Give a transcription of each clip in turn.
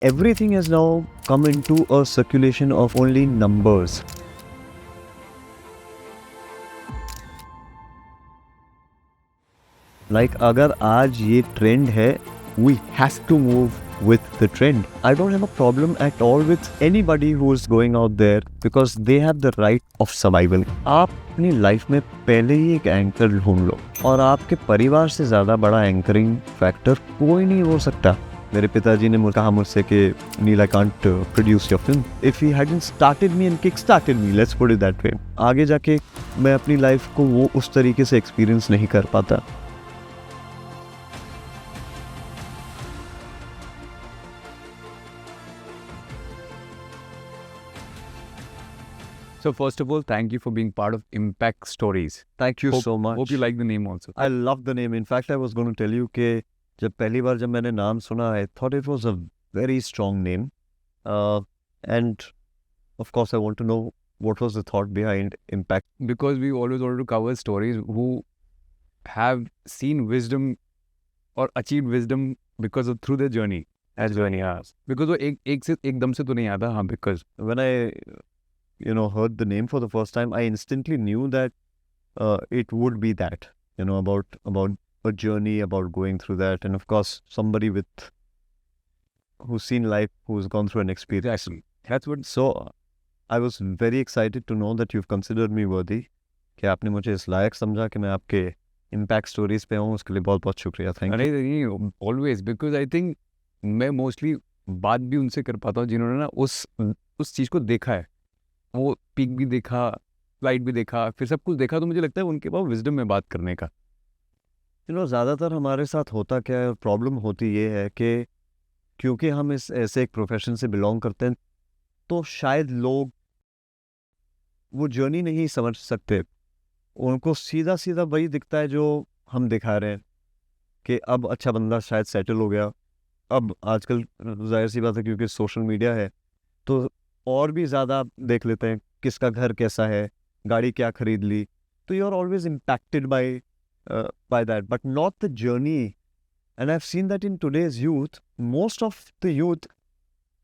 everything has now come into a circulation of only numbers. Like अगर आज ये trend है, we have to move with the trend. I don't have a problem at all with anybody who is going out there because they have the right of survival. आप अपनी life में पहले ही एक anchor ढूंढ लो और आपके परिवार से ज़्यादा बड़ा एंकरिंग फैक्टर कोई नहीं हो सकता. मेरे पिताजी ने कहा मुझसे कि Neel, I can't produce your film. If he hadn't started me and kick started me, let's put it that way, आगे जाके मैं अपनी लाइफ को वो उस तरीके से एक्सपीरियंस नहीं कर पाता. So first of all, thank you for being part of Impact Stories. Thank you so much. Hope you like the name also. I love the name. In fact, I was going to tell you कि जब पहली बार जब मैंने नाम सुना, I thought it was a very strong name. And of course, I want to know what was the thought behind Impact. Because we always wanted to cover stories who have seen wisdom or achieved wisdom because of through their journey. As journey has. Because वो एक से एकदम से तो नहीं आता. हाँ, because when I heard the name for the first time, I instantly knew that it would be that, about a journey, about going through that, and of course somebody who's seen life, who's gone through an experience. exactly. That's what. So I was very excited to know that you've considered me worthy, कि आपने मुझे इस लायक समझा कि मैं आपके impact stories पे हूँ. उसके लिए बहुत बहुत शुक्रिया. Thank you. नहीं, always, because I think मैं मोस्टली बात भी उनसे कर पाता हूँ जिन्होंने ना उस चीज़ को देखा है. वो पीक भी देखा, फ्लाइट भी देखा, फिर सब कुछ देखा, तो मुझे लगता है उनके पास विजडम में बात करने का. ज़्यादातर हमारे साथ होता क्या है, प्रॉब्लम होती ये है कि क्योंकि हम इस ऐसे एक प्रोफेशन से बिलोंग करते हैं, तो शायद लोग वो जर्नी नहीं समझ सकते. उनको सीधा सीधा वही दिखता है जो हम दिखा रहे हैं कि अब अच्छा बंदा शायद सेटल हो गया. अब आजकल जाहिर सी बात है क्योंकि सोशल मीडिया है, तो और भी ज़्यादा देख लेते हैं किसका घर कैसा है, गाड़ी क्या खरीद ली. तो you are always impacted by that, but not the journey. And I have seen that in today's youth, most of the youth,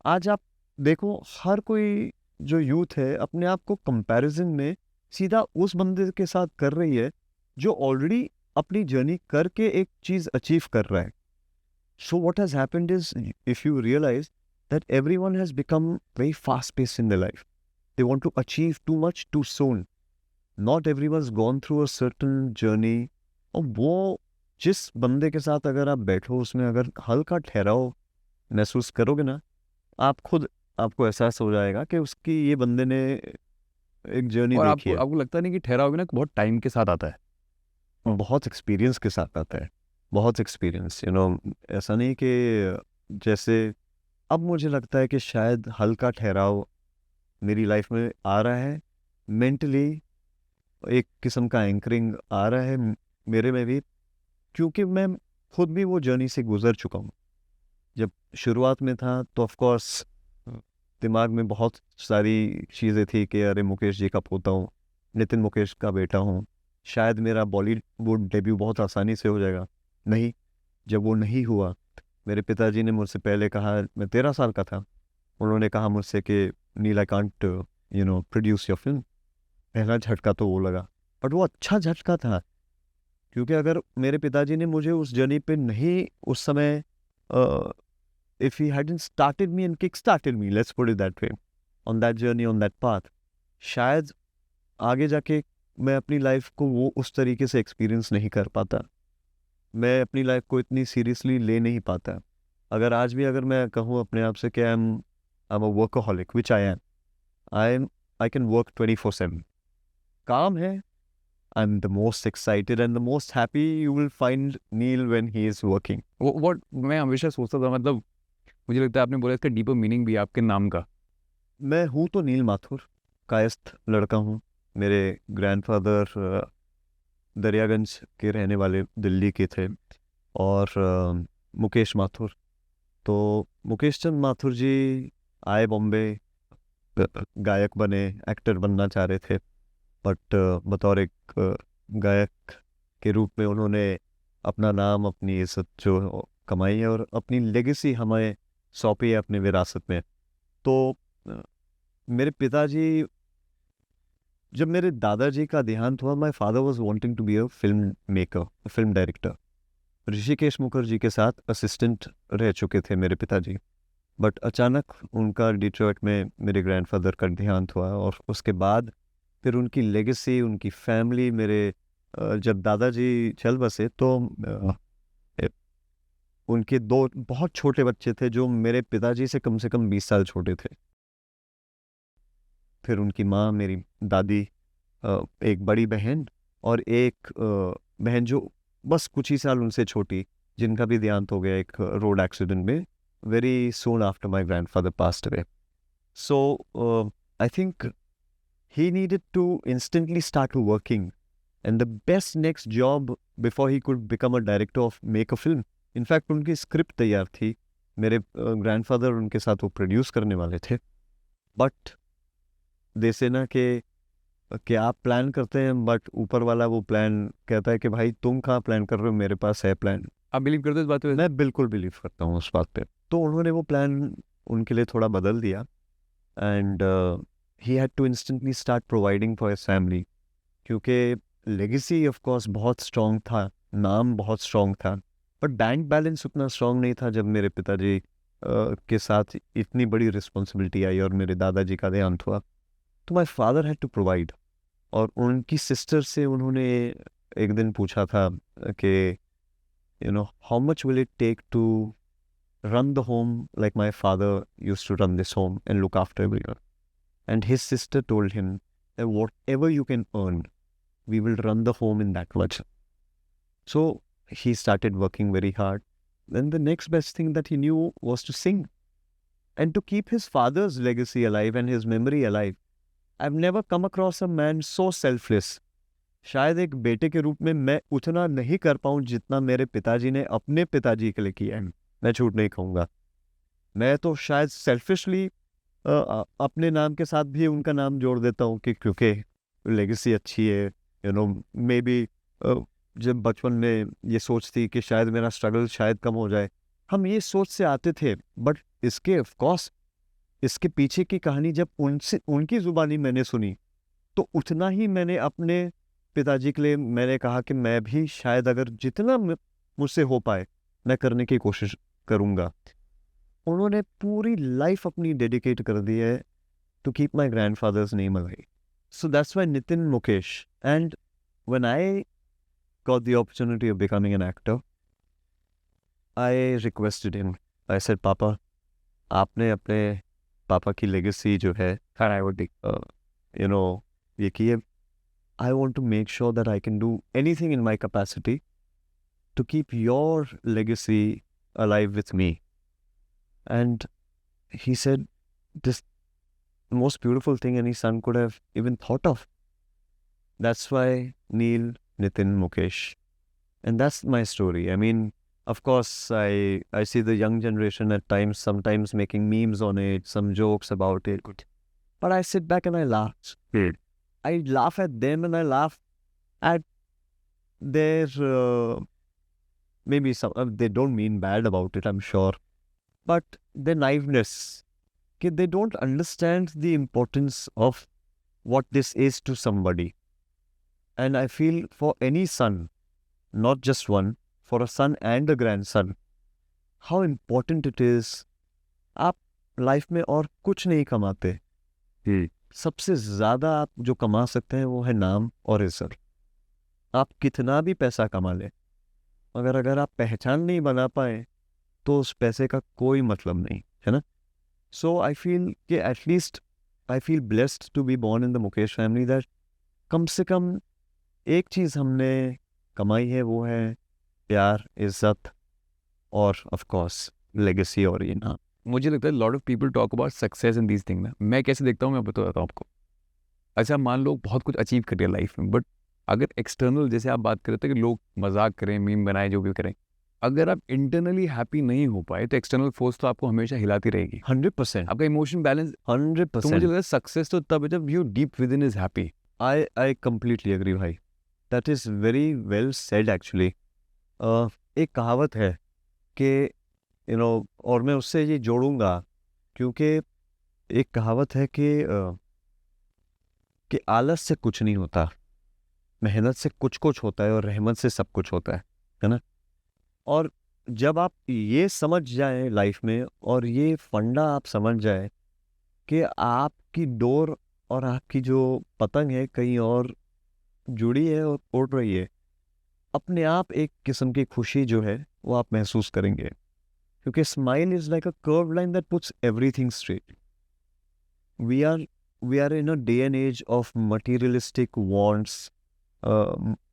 आज आप देखो हर कोई जो यूथ है अपने आप को कंपैरिजन में सीधा उस बंदे के साथ कर रही है जो ऑलरेडी अपनी जर्नी करके एक चीज़ अचीव कर रहा है. So what has happened is, if you realise that everyone has become very fast-paced in their life. They want to achieve too much too soon. Not everyone's gone through a certain journey. और वो जिस बंदे के साथ अगर आप बैठो, उसमें अगर हल्का ठहराव महसूस करोगे ना, आप खुद आपको एहसास हो जाएगा कि उसकी ये बंदे ने एक जर्नी और देखी है. आपको लगता नहीं कि ठहराओगे ना, बहुत टाइम के साथ आता है, बहुत एक्सपीरियंस के साथ आता है, बहुत एक्सपीरियंस. ऐसा नहीं कि जैसे अब मुझे लगता है कि शायद हल्का ठहराव मेरी लाइफ में आ रहा है. मेंटली एक किस्म का एंकरिंग आ रहा है मेरे में भी, क्योंकि मैं खुद भी वो जर्नी से गुजर चुका हूँ. जब शुरुआत में था तो ऑफ कोर्स दिमाग में बहुत सारी चीज़ें थी कि अरे मुकेश जी का पोता हूँ, नितिन मुकेश का बेटा हूँ, शायद मेरा बॉलीवुड डेब्यू बहुत आसानी से हो जाएगा. नहीं, जब वो नहीं हुआ, मेरे पिताजी ने मुझसे पहले कहा, मैं 13 साल का था, उन्होंने कहा मुझसे कि Neel, I can't produce your film. पहला झटका तो वो लगा, बट वो अच्छा झटका था, क्योंकि अगर मेरे पिताजी ने मुझे उस जर्नी पे नहीं उस समय, if he hadn't started me and kick started me, let's put it that way, on that journey, on that path, शायद आगे जाके मैं अपनी लाइफ को वो उस तरीके से एक्सपीरियंस नहीं कर पाता. मैं अपनी लाइफ को इतनी सीरियसली ले नहीं पाता. अगर आज भी अगर मैं कहूँ अपने आप से कि I am a workaholic, which I am, I can work 24/7. काम है, I am the most excited and the most happy you will find Neil when he is working. वो मैं हमेशा सोचता था, मतलब मुझे लगता है आपने बोला इसका डीपर मीनिंग भी है आपके नाम का. मैं हूँ तो नील माथुर, कायस्थ लड़का हूँ. मेरे ग्रैंडफादर दरियागंज के रहने वाले दिल्ली के थे, और मुकेश माथुर. तो मुकेश चंद माथुर जी आए बॉम्बे, गायक बने, एक्टर बनना चाह रहे थे, बट बतौर एक गायक के रूप में उन्होंने अपना नाम, अपनी इज्जत जो कमाई है और अपनी लेगेसी हमें सौंपी है अपने विरासत में। तो मेरे पिताजी, जब मेरे दादाजी का देहांत हुआ, my father was wanting to be a film maker, film director. Hrishikesh Mukherjee के साथ असिस्टेंट रह चुके थे मेरे पिताजी, बट अचानक उनका डिट्रॉइट में मेरे ग्रैंडफादर का देहांत हुआ, और उसके बाद फिर उनकी लेगेसी, उनकी फैमिली, मेरे जब दादाजी चल बसे तो ए- उनके दो बहुत छोटे बच्चे थे जो मेरे पिताजी से कम 20 साल छोटे थे। फिर उनकी माँ, मेरी दादी, एक बड़ी बहन, और एक बहन जो बस कुछ ही साल उनसे छोटी, जिनका भी देहांत हो गया एक रोड एक्सीडेंट में very soon after my grandfather passed away. So I think he needed to instantly start working, and the best next job before he could become a director of make a film. In fact उनकी script तैयार थी, मेरे grandfather उनके साथ वो produce करने वाले थे, बट जैसे ना कि आप प्लान करते हैं बट ऊपर वाला वो प्लान कहता है कि भाई तुम कहाँ प्लान कर रहे हो, मेरे पास है प्लान। आप बिलीव करते हो इस बात पे? मैं बिल्कुल बिलीव करता हूँ उस बात पे। तो उन्होंने वो प्लान उनके लिए थोड़ा बदल दिया, and he had to instantly start providing for his family, क्योंकि लेगेसी ऑफ कोर्स बहुत स्ट्रॉन्ग था, नाम बहुत स्ट्रॉन्ग था, बट बैंक बैलेंस उतना स्ट्रॉन्ग नहीं था जब मेरे पिताजी के साथ इतनी बड़ी रिस्पॉन्सिबिलिटी आई और मेरे दादाजी का देहांत हुआ। तो my father had to provide, और उनकी सिस्टर से उन्होंने एक दिन पूछा था कि how much will it take to run the home like my father used to run this home and look after everyone. And his sister told him that whatever you can earn, we will run the home in that much. So he started working very hard. Then the next best thing that he knew was to sing. And to keep his father's legacy alive and his memory alive, I've never come across a man so selfless. शायद एक बेटे के रूप में मैं उतना नहीं कर पाऊँ जितना मेरे पिताजी ने अपने पिताजी के लिए किया है। मैं झूठ नहीं कहूँगा, मैं तो शायद सेल्फिशली अपने नाम के साथ भी उनका नाम जोड़ देता हूँ कि क्योंकि लेगेसी अच्छी है, मे बी जब बचपन में ये सोच थी कि शायद मेरा स्ट्रगल शायद कम हो जाए, हम ये सोच से आते थे, बट इसके ऑफ कोर्स इसके पीछे की कहानी जब उनसे उनकी ज़ुबानी मैंने सुनी, तो उतना ही मैंने अपने पिताजी के लिए मैंने कहा कि मैं भी शायद अगर जितना मुझसे हो पाए मैं करने की कोशिश करूँगा। उन्होंने पूरी लाइफ अपनी डेडिकेट कर दी है to keep my grandfather's name alive. So that's why Nitin Mukesh, and when I got the opportunity of becoming an actor, I requested him, I said papa, आपने अपने पापा की लेगेसी जो है ये की है, I want to make sure that I can do anything in my capacity to keep your legacy alive with me. And he said, this the most beautiful thing any son could have even thought of. That's why Neil, Nitin, Mukesh. And that's my story. I mean, of course, I see the young generation at times, sometimes making memes on it, some jokes about it. Good. But I sit back and I laugh. I laugh at them and I laugh at their, maybe some, they don't mean bad about it, I'm sure. But their naiveness, they don't understand the importance of what this is to somebody. And I feel for any son, not just one, for a son and a grandson, how important it is. आप life में और कुछ नहीं कमाते, सबसे ज़्यादा आप जो कमा सकते हैं वो है नाम और इज्जत। आप कितना भी पैसा कमा लें, मगर अगर आप पहचान नहीं बना पाए तो उस पैसे का कोई मतलब नहीं है ना। सो आई फील कि at least I feel blessed to be born in the Mukesh family, that कम से कम एक चीज़ हमने कमाई है, वो है प्यार, इज्जत और ऑफ कोर्स लेगेसी और ये नाम। मुझे लगता है lot of people talk about success in these thing ना, मैं कैसे देखता हूँ मैं बताता हूँ आपको। अच्छा मान लो बहुत कुछ अचीव कर लिया लाइफ में, बट अगर एक्सटर्नल जैसे आप बात कर रहे थे कि लोग मजाक करें, मीम बनाए, जो भी करें, अगर आप इंटरनली हैप्पी नहीं हो पाए तो एक्सटर्नल फोर्स तो आपको हमेशा हिलाती रहेगी। 100%, आपका इमोशन बैलेंस 100%। तो मुझे लगता है सक्सेस तो तब है जब you deep within is happy. I completely agree भाई, that is very well said actually. एक कहावत है कि और मैं उससे ये जोड़ूंगा, क्योंकि एक कहावत है कि आलस से कुछ नहीं होता, मेहनत से कुछ कुछ होता है, और रहमत से सब कुछ होता है ना। और जब आप ये समझ जाएं लाइफ में, और ये फंडा आप समझ जाएं कि आपकी डोर और आपकी जो पतंग है कहीं और जुड़ी है और उड़ रही है, अपने आप एक किस्म की खुशी जो है वो आप महसूस करेंगे, क्योंकि smile is like a curve line that puts everything straight. We are we are in a day and age of materialistic wants.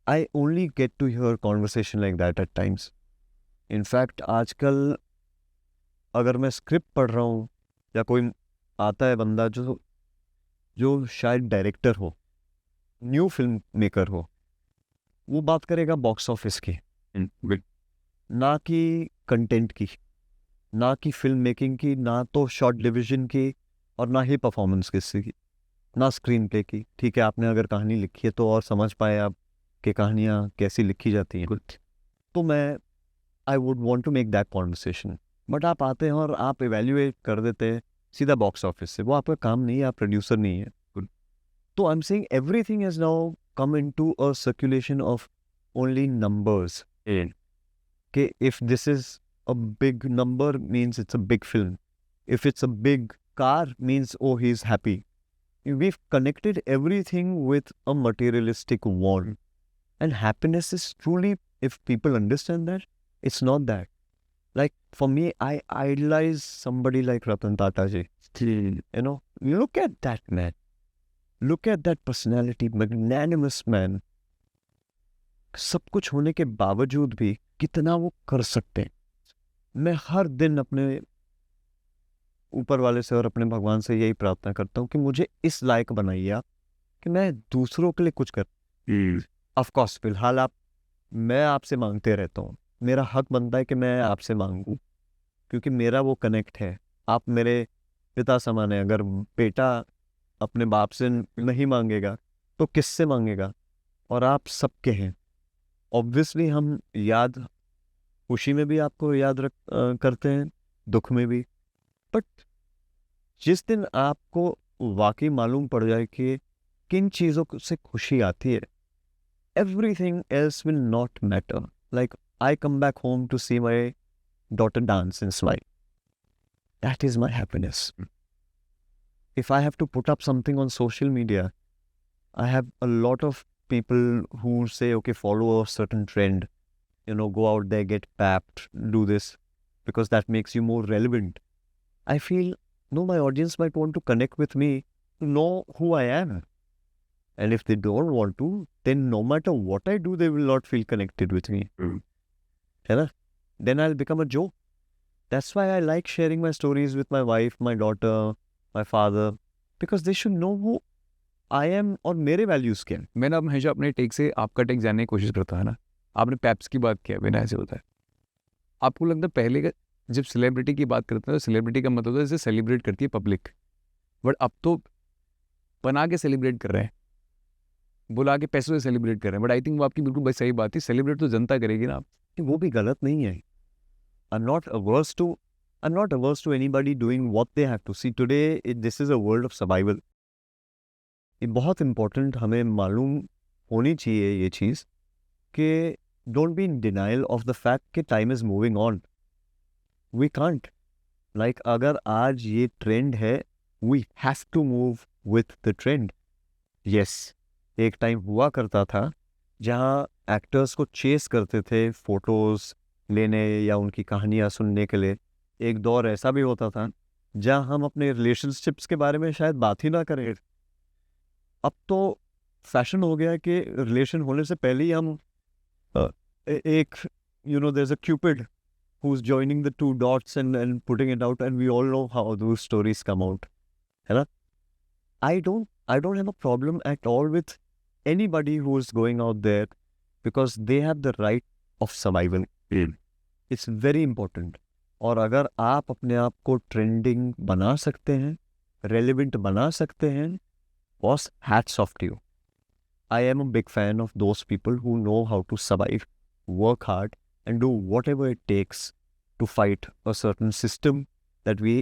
I only get to hear conversation like that at times. In fact आजकल अगर मैं script पढ़ रहा हूँ, या कोई आता है बंदा जो जो शायद डायरेक्टर हो, न्यू फिल्म मेकर हो, वो बात करेगा बॉक्स ऑफिस की, ना कि कंटेंट की, ना कि फिल्म मेकिंग की, ना तो शॉर्ट डिवीजन की, और ना ही परफॉर्मेंस किसी की, ना स्क्रीन प्ले की. ठीक है, आपने अगर कहानी लिखी है तो और समझ पाए आप कि कहानियाँ कैसी लिखी जाती हैं. तो मैं I would want to make that conversation. But आप आते हैं और आप इवेल्युएट कर देते हैं सीधा बॉक्स ऑफिस से. वो आपका काम नहीं है, आप प्रोड्यूसर नहीं है. तो I am saying everything has now come into a circulation of only numbers. कि if this is a big number means it's a big film. If it's a big car means, oh, he's happy. We've connected everything with a materialistic want. And happiness is truly, if people understand that, it's not that. Like for me, I idolize somebody like Ratan Tata ji. Look at that man. Look at that personality, magnanimous man. सब कुछ होने के बावजूद भी कितना वो कर सकते हैं. मैं हर दिन अपने ऊपर वाले से और अपने भगवान से यही प्रार्थना करता हूँ कि मुझे इस लायक बनाइए आप, कि मैं दूसरों के लिए कुछ कर. ऑफ कोर्स फिलहाल मैं आपसे मांगते रहता हूँ. मेरा हक बनता है कि मैं आपसे मांगूं, क्योंकि मेरा वो कनेक्ट है. आप मेरे पिता समान है. अगर बेटा अपने बाप से नहीं मांगेगा तो किससे मांगेगा? और आप सबके हैं. ऑब्वियसली हम याद, खुशी में भी आपको याद करते हैं, दुख में भी. बट जिस दिन आपको वाकई मालूम पड़ जाए कि किन चीज़ों से खुशी आती है, everything else will not matter. Like I come back home to see my daughter dance and smile. That is my happiness. If I have to put up something on social media, I have a lot of people who say, okay, follow a certain trend, go out there, get papped, do this, because that makes you more relevant. I feel, no, my audience might want to connect with me, to know who I am. And if they don't want to, then no matter what I do, they will not feel connected with me. Then I'll become a joke. That's why I like sharing my stories with my wife, my daughter, my father, because they should know who I am और मेरे values क्या हैं. मैं ना हमेशा अपने take से आपका टेक जानने की कोशिश करता है ना. आपने पैप्स की बात किया, बिना ऐसे होता है. आपको लगता है पहले का जब सेलिब्रिटी की बात करते हैं तो सेलिब्रिटी का मतलब होता है जैसे सेलिब्रेट करती है पब्लिक, बट अब तो बना के सेलिब्रेट कर रहे हैं, बुला के पैसों से सेलिब्रेट कर रहे हैं. बट आई थिंक वो आपकी बिल्कुल भाई सही बात थी, सेलिब्रेट तो जनता करेगी ना. वो भी गलत नहीं है. I'm not averse to anybody doing what they have to. See, today this is a world of survival. ये बहुत इम्पोर्टेंट हमें मालूम होनी चाहिए ये चीज़ कि don't be in denial of the fact कि time is moving on. We can't. Like अगर आज ये ट्रेंड है, we have to move with the trend. Yes, एक टाइम हुआ करता था जहाँ एक्टर्स को चेस करते थे फोटोज लेने या उनकी कहानियाँ सुनने के लिए. एक दौर ऐसा भी होता था जहाँ हम अपने रिलेशनशिप्स के बारे में शायद बात ही ना करें. अब तो फैशन हो गया कि रिलेशन होने से पहले ही हम एक there's a cupid who's joining the two dots and putting it out, and we all know how those stories come out. है ना? I don't have a problem at all with anybody who is going out there, because they have the right of survival. It's very important. और अगर आप अपने आप को trending बना सकते हैं, रेलिवेंट बना सकते हैं, boss, hats off to you. I am a big fan of those people who know how to survive, work hard, and do whatever it takes to fight a certain system that we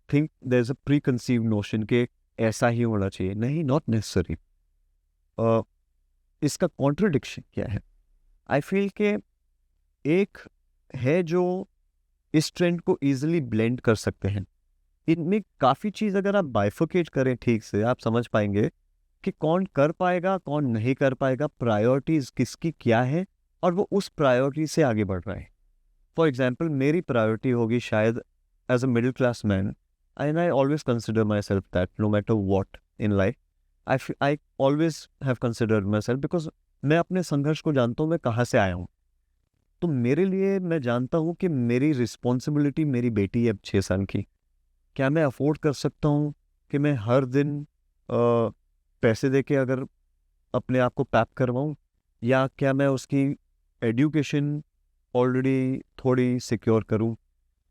think there's a preconceived notion के ऐसा ही होना चाहिए. नहीं, not necessary. इसका contradiction क्या है? I feel के एक है जो इस ट्रेंड को इजीली ब्लेंड कर सकते हैं. इनमें काफ़ी चीज़ अगर आप बाइफोकेट करें ठीक से, आप समझ पाएंगे कि कौन कर पाएगा, कौन नहीं कर पाएगा, प्रायोरिटीज़ किसकी क्या है, और वो उस प्रायोरिटी से आगे बढ़ रहा है. फॉर एग्जाम्पल, मेरी प्रायोरिटी होगी शायद as a middle class man, and I always consider myself that no matter what in life. I always have considered myself because मैं अपने संघर्ष को जानता हूँ, मैं कहाँ से आया हूँ. तो मेरे लिए मैं जानता हूँ कि मेरी रिस्पॉन्सिबिलिटी, मेरी बेटी है अब 6 साल की. क्या मैं अफोर्ड कर सकता हूँ कि मैं हर दिन पैसे दे के अगर अपने आप को पैप करवाऊँ, या क्या मैं उसकी एजुकेशन ऑलरेडी थोड़ी सिक्योर करूँ?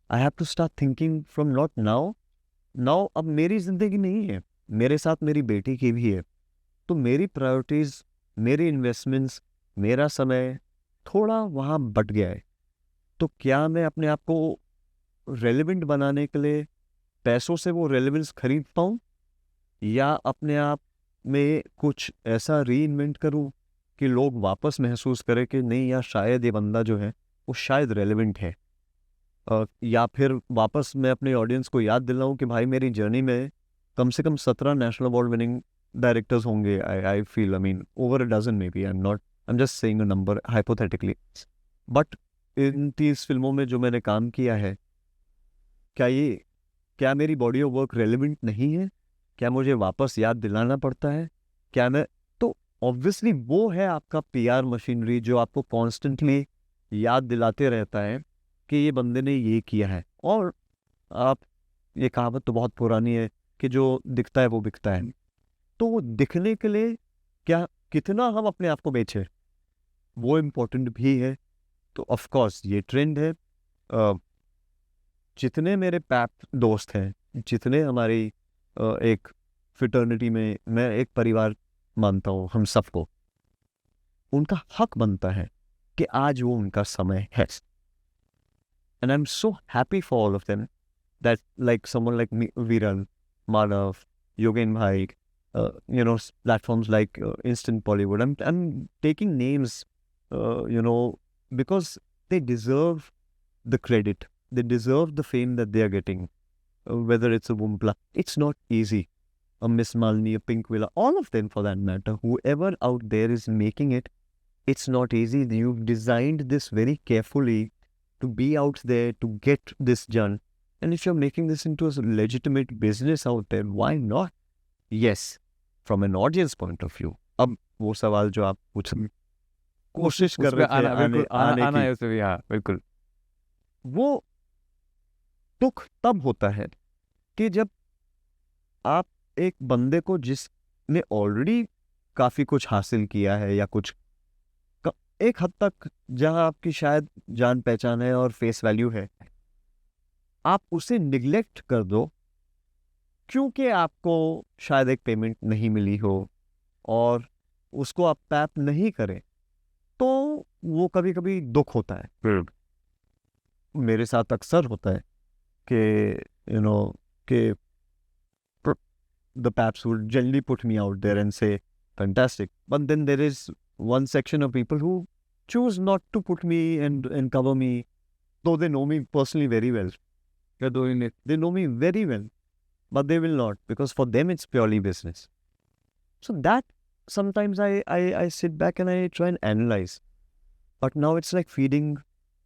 I have to start thinking from not now. अब मेरी ज़िंदगी नहीं है, मेरे साथ मेरी बेटी की भी है. तो मेरी प्रायोरिटीज़, मेरी इन्वेस्टमेंट्स, मेरा समय थोड़ा वहाँ बट गया है. तो क्या मैं अपने आप को रेलेवेंट बनाने के लिए पैसों से वो रेलेवेंस खरीद पाऊँ, या अपने आप में कुछ ऐसा री इन्वेंट करूँ कि लोग वापस महसूस करें कि नहीं यार, शायद ये बंदा जो है वो शायद रेलेवेंट है. या फिर वापस मैं अपने ऑडियंस को याद दिलाऊं कि भाई मेरी जर्नी में कम से कम 17 नेशनल अवार्ड विनिंग डायरेक्टर्स होंगे. I feel, I mean over a dozen maybe. I am just saying a number hypothetically. But in 30 फिल्मों में जो मैंने काम किया है, क्या मेरी बॉडी ऑफ वर्क रेलेवेंट नहीं है? क्या मुझे वापस याद दिलाना पड़ता है? क्या मैं तो ऑब्वियसली वो है आपका पीआर मशीनरी जो आपको कॉन्स्टेंटली याद दिलाते रहता है कि ये बंदे ने ये किया है. और आप, ये कहावत तो बहुत पुरानी है कि जो दिखता है वो बिकता है. तो वो दिखने के लिए क्या कितना हम अपने आप को बेचें, वो इम्पोर्टेंट भी है. तो ऑफ कोर्स ये ट्रेंड है. जितने मेरे पैप दोस्त हैं, जितने हमारी एक फिटर्निटी में, मैं एक परिवार मानता हूँ हम सबको, उनका हक बनता है कि आज वो उनका समय है. And I am so happy for all of them that like someone like me, विरल, मानव, योगेन भाई, platforms like Instant Bollywood. I'm taking names, because they deserve the credit. They deserve the fame that they are getting. Whether it's a Wumpla, it's not easy. A Miss Malini, a Pink Villa, all of them for that matter, whoever out there is making it, it's not easy. You've designed this very carefully to be out there, to get this done. And if you're making this into a legitimate business out there, why not? Yes, from an audience point of view. अब वो सवाल जो आप पूछ कोशिश कर रहे थे आने आना की, है उसमें भी. हाँ बिल्कुल. वो दुख तब होता है कि जब आप एक बंदे को जिसने ऑलरेडी काफ़ी कुछ हासिल किया है, या कुछ एक हद तक जहां आपकी शायद जान पहचान है और फेस वैल्यू है, आप उसे निगलेक्ट कर दो क्योंकि आपको शायद एक पेमेंट नहीं मिली हो, और उसको आप पैप नहीं करें, तो वो कभी कभी दुख होता है. मेरे साथ अक्सर होता है कि कि the paps would generally put me out there and say fantastic, but then there is one section of people who choose not to put me and cover me, though they know me personally very well. They're doing it. They know me very well, but they will not, because for them it's purely business. So that sometimes I sit back and I try and analyze. But now it's like feeding,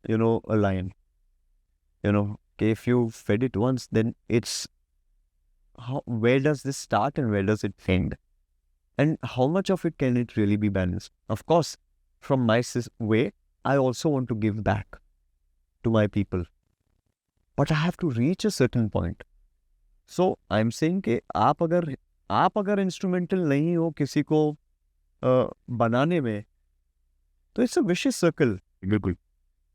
a lion. If you fed it once, then it's where does this start and where does it end? And how much of it can it really be balanced? Of course, from my way, I also want to give back to my people. But I have to reach a certain point. So I'm saying कि आप अगर instrumental नहीं हो किसी को बनाने में, तो इट्स अ विशियस सर्कल. बिल्कुल.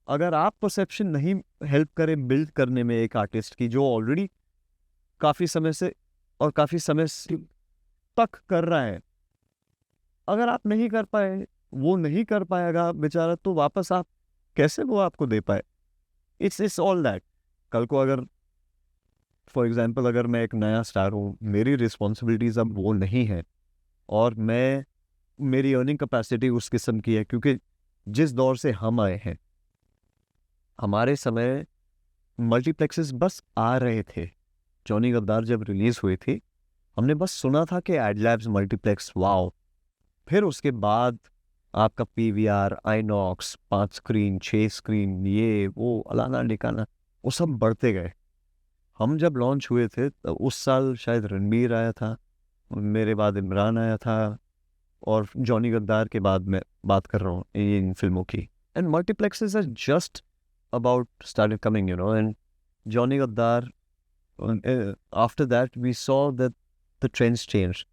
अगर आप परसेप्शन नहीं हेल्प करें बिल्ड करने में एक आर्टिस्ट की जो ऑलरेडी काफ़ी समय से और काफ़ी समय तक कर रहा है, अगर आप नहीं कर पाए, वो नहीं कर पाएगा बेचारा, तो वापस आप कैसे वो आपको दे पाए? It's all that. कल को अगर फॉर एग्जांपल अगर मैं एक नया स्टार हूँ, मेरी रिस्पॉन्सिबिलिटीज अब वो नहीं है, और मेरी अर्निंग कैपेसिटी उस किस्म की है, क्योंकि जिस दौर से हम आए हैं, हमारे समय मल्टीप्लेक्सेस बस आ रहे थे। जॉनी गद्दार जब रिलीज हुई थी, हमने बस सुना था कि एडलैब्स मल्टीप्लेक्स, वाओ। फिर उसके बाद आपका पीवीआर, आईनॉक्स, 5 स्क्रीन, 6 स्क्रीन, ये वो अलाना डिकाना, वो सब बढ़ते गए। हम जब लॉन्च हुए थे तो उस साल शायद रणबीर आया था, मेरे बाद इमरान आया था, और जॉनी गद्दार के बाद मैं बात कर रहा हूँ इन फिल्मों की। And multiplexes are just about started coming, and Johnny Gaddar, after that we saw that the trends changed,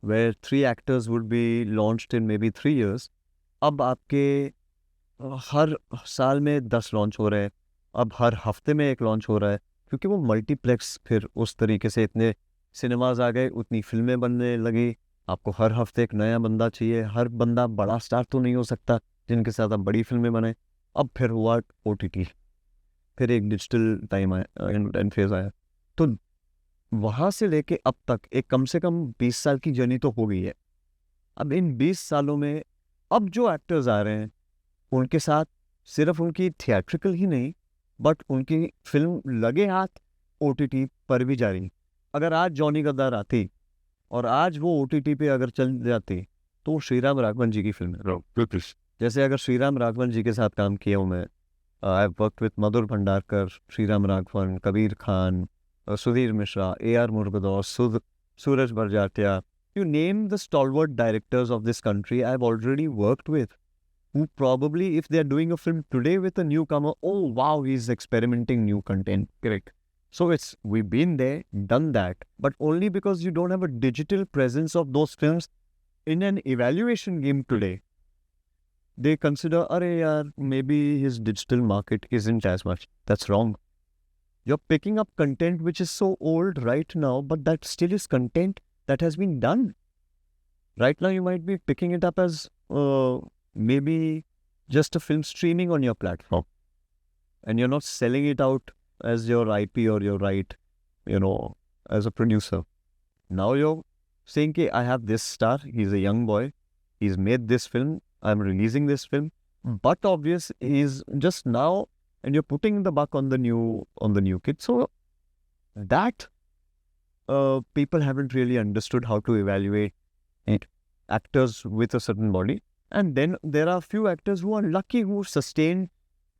where 3 actors would be launched in maybe 3 years. अब आपके हर साल में 10 लॉन्च हो रहे हैं, अब हर हफ्ते में एक लॉन्च हो रहा है, क्योंकि वो मल्टीप्लेक्स फिर उस तरीके से इतने सिनेमाज आ गए, उतनी फिल्में बनने लगी, आपको हर हफ्ते एक नया बंदा चाहिए, हर बंदा बड़ा स्टार तो नहीं हो सकता जिनके साथ आप बड़ी फिल्में बनाए। अब फिर हुआ OTT, फिर एक डिजिटल टाइम आया एंड फेज आया, तो वहाँ से लेके अब तक एक कम से कम 20 साल की जर्नी तो हो गई है। अब इन 20 सालों में अब जो एक्टर्स आ रहे हैं, उनके साथ सिर्फ उनकी थिएट्रिकल ही नहीं, बट उनकी फिल्म लगे हाथ OTT पर भी जा रही। अगर आज जॉनी गद्दार आती और आज वो OTT पे अगर चल जाती, तो वो श्रीराम राघवन जी की फिल्म है। जैसे अगर श्रीराम राघवन जी के साथ काम किया हूँ मैं, I have worked with Madhur Bhandarkar, Sriram Raghavan, Kabir Khan, Sudhir Mishra, AR Murugadoss, Sooraj Barjatya, you name the stalwart directors of this country I've already worked with, who probably, if they're doing a film today with a newcomer, oh wow, he's experimenting new content. Correct. So we've been there, done that, but only because you don't have a digital presence of those films in an evaluation game today. They consider, arey yaar, maybe his digital market isn't as much. That's wrong. You're picking up content which is so old right now, but that still is content that has been done. Right now you might be picking it up as maybe just a film streaming on your platform, and you're not selling it out as your IP or your right, as a producer. Now you're saying, okay, I have this star, he's a young boy, he's made this film, I'm releasing this film, but obvious he's just now, and you're putting the buck on the new kid. So that people haven't really understood how to evaluate actors with a certain body. And then there are few actors who are lucky, who sustain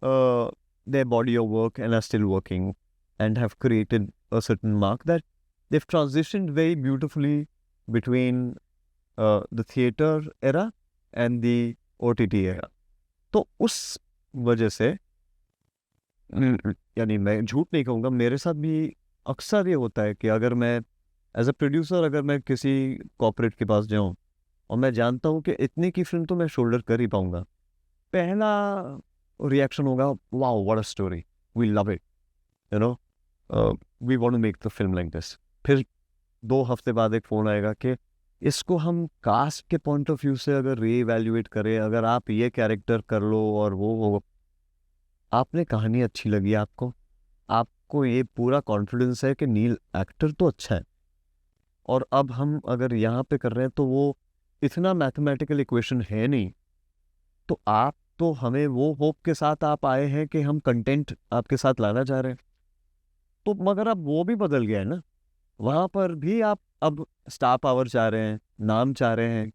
their body of work and are still working and have created a certain mark, that they've transitioned very beautifully between the theater era and the OTT era. तो उस वजह से यानी मैं झूठ नहीं कहूँगा, मेरे साथ भी अक्सर ये होता है कि अगर मैं एज अ प्रोड्यूसर, अगर मैं किसी कॉर्पोरेट के पास जाऊँ और मैं जानता हूँ कि इतने की फिल्म तो मैं शोल्डर कर ही पाऊँगा, पहला रिएक्शन होगा, wow what a story, we love it, we want to make the film like this. फिर 2 हफ्ते बाद एक फ़ोन आएगा कि इसको हम कास्ट के पॉइंट ऑफ व्यू से अगर रीइवैल्यूएट करें, अगर आप ये कैरेक्टर कर लो और वो आपने कहानी अच्छी लगी, आपको ये पूरा कॉन्फिडेंस है कि नील एक्टर तो अच्छा है, और अब हम अगर यहाँ पे कर रहे हैं तो वो इतना मैथमेटिकल इक्वेशन है नहीं, तो आप तो हमें वो होप के साथ आप आए हैं कि हम कंटेंट आपके साथ लाना चाह रहे हैं, तो मगर अब वो भी बदल गया है ना। वहाँ पर भी आप अब स्टार पावर चाह रहे हैं, नाम चाह रहे हैं,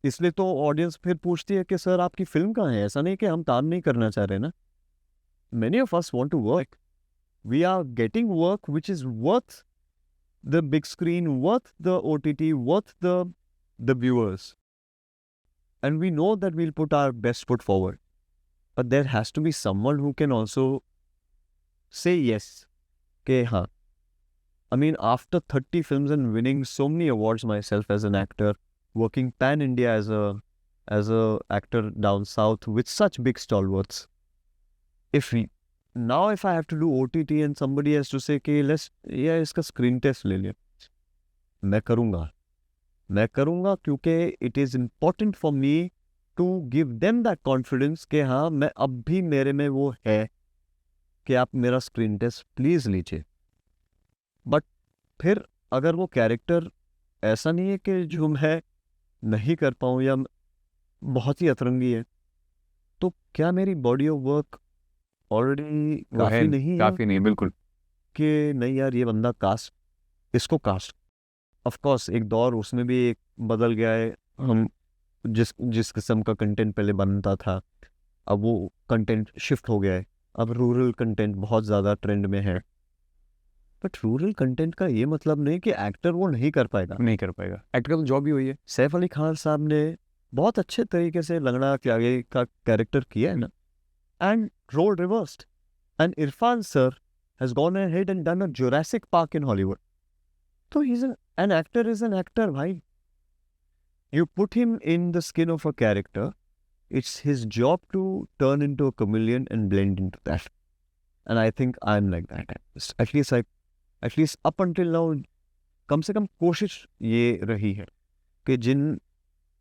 इसलिए तो ऑडियंस फिर पूछती है कि सर आपकी फिल्म कहाँ है। ऐसा नहीं कि हम काम नहीं करना चाह रहे ना, many of us want to work. We are getting work which is worth the big screen, worth the OTT, worth the viewers. And we know that we'll put our best foot forward. But there has to be someone who can also say yes. Okay, हाँ. I mean, after 30 films and winning so many awards myself as an actor, working pan-India as a actor down south with such big stalwarts, if I have to do OTT and somebody has to say कि इसका screen test ले लिया, मैं करूँगा क्योंकि it is important for me to give them that confidence कि हाँ मैं अब भी मेरे में वो है, कि आप मेरा स्क्रीन टेस्ट प्लीज़ लीजिए। बट फिर अगर वो कैरेक्टर ऐसा नहीं है कि जो मैं नहीं कर पाऊँ या बहुत ही अतरंगी है, तो क्या मेरी बॉडी ऑफ वर्क ऑलरेडी वो है काफ़ी नहीं है काफ़ी नहीं, बिल्कुल। कि नहीं यार ये बंदा इसको कास्ट। ऑफ कोर्स एक दौर उसमें भी एक बदल गया है। हम जिस जिस किस्म का कंटेंट पहले बनता था, अब वो कंटेंट शिफ्ट हो गया है। अब रूरल कंटेंट बहुत ज़्यादा ट्रेंड में है। बट रूरल कंटेंट का ये मतलब नहीं कि एक्टर वो नहीं कर पाएगा। नहीं कर पाएगा, एक्टर का तो जॉब ही हुई है। सैफ अली खान साहब ने बहुत अच्छे तरीके से लंगड़ा के आगे का कैरेक्टर किया है ना, and role reversed. And Irrfan sir has gone ahead and done a Jurassic Park in Hollywood. तो he is an actor, is an actor भाई। You put him in the skin of a character, it's his job to turn into a chameleon and blend into that. And I think I'm like that. At least up until now, कम से कम कोशिश ये रही है कि जिन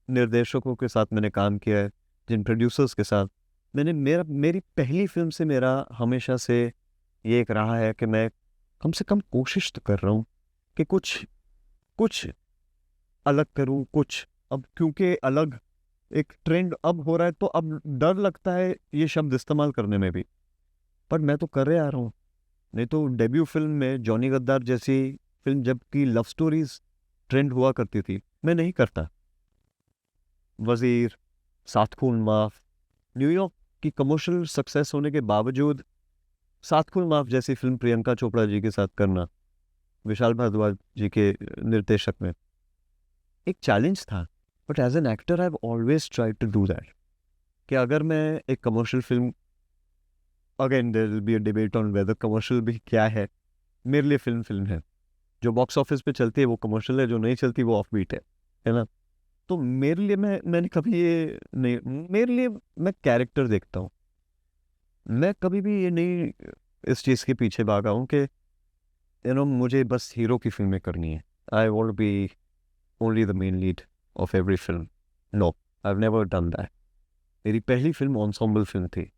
निर्देशकों के साथ मैंने काम किया है, जिन प्रोड्यूसर्स के साथ मेरी पहली फिल्म से मेरा हमेशा से ये एक रहा है कि मैं कम से कम कोशिश तो कर रहा हूँ कि कुछ अलग करूँ। कुछ अब क्योंकि अलग एक ट्रेंड अब हो रहा है, तो अब डर लगता है ये शब्द इस्तेमाल करने में भी। पर मैं तो कर रहे आ रहा हूँ। नहीं तो डेब्यू फिल्म में जॉनी गद्दार जैसी फिल्म जबकि लव स्टोरीज ट्रेंड हुआ करती थी, मैं नहीं करता। वजीर, सात खून माफ, न्यूयॉर्क की कमर्शियल सक्सेस होने के बावजूद सात खून माफ जैसी फिल्म प्रियंका चोपड़ा जी के साथ करना, विशाल भारद्वाज जी के निर्देशक में, एक चैलेंज था। But as an actor I have always tried to do that कि अगर मैं एक commercial film, again there will be a debate on whether commercial भी क्या है। मेरे लिए फिल्म है। जो बॉक्स ऑफिस पे चलती है वो कमर्शियल है, जो नहीं चलती वो ऑफ बीट है ना। तो मेरे लिए मैंने कभी ये नहीं, मेरे लिए मैं कैरेक्टर देखता हूँ। मैं कभी भी ये नहीं इस चीज़ के पीछे भागा हूँ कि मुझे बस हीरो की फिल्में करनी है। I want be only the main lead of every film. No, I have never done that. मेरी पहली फिल्म एंसेम्बल फिल्म थी,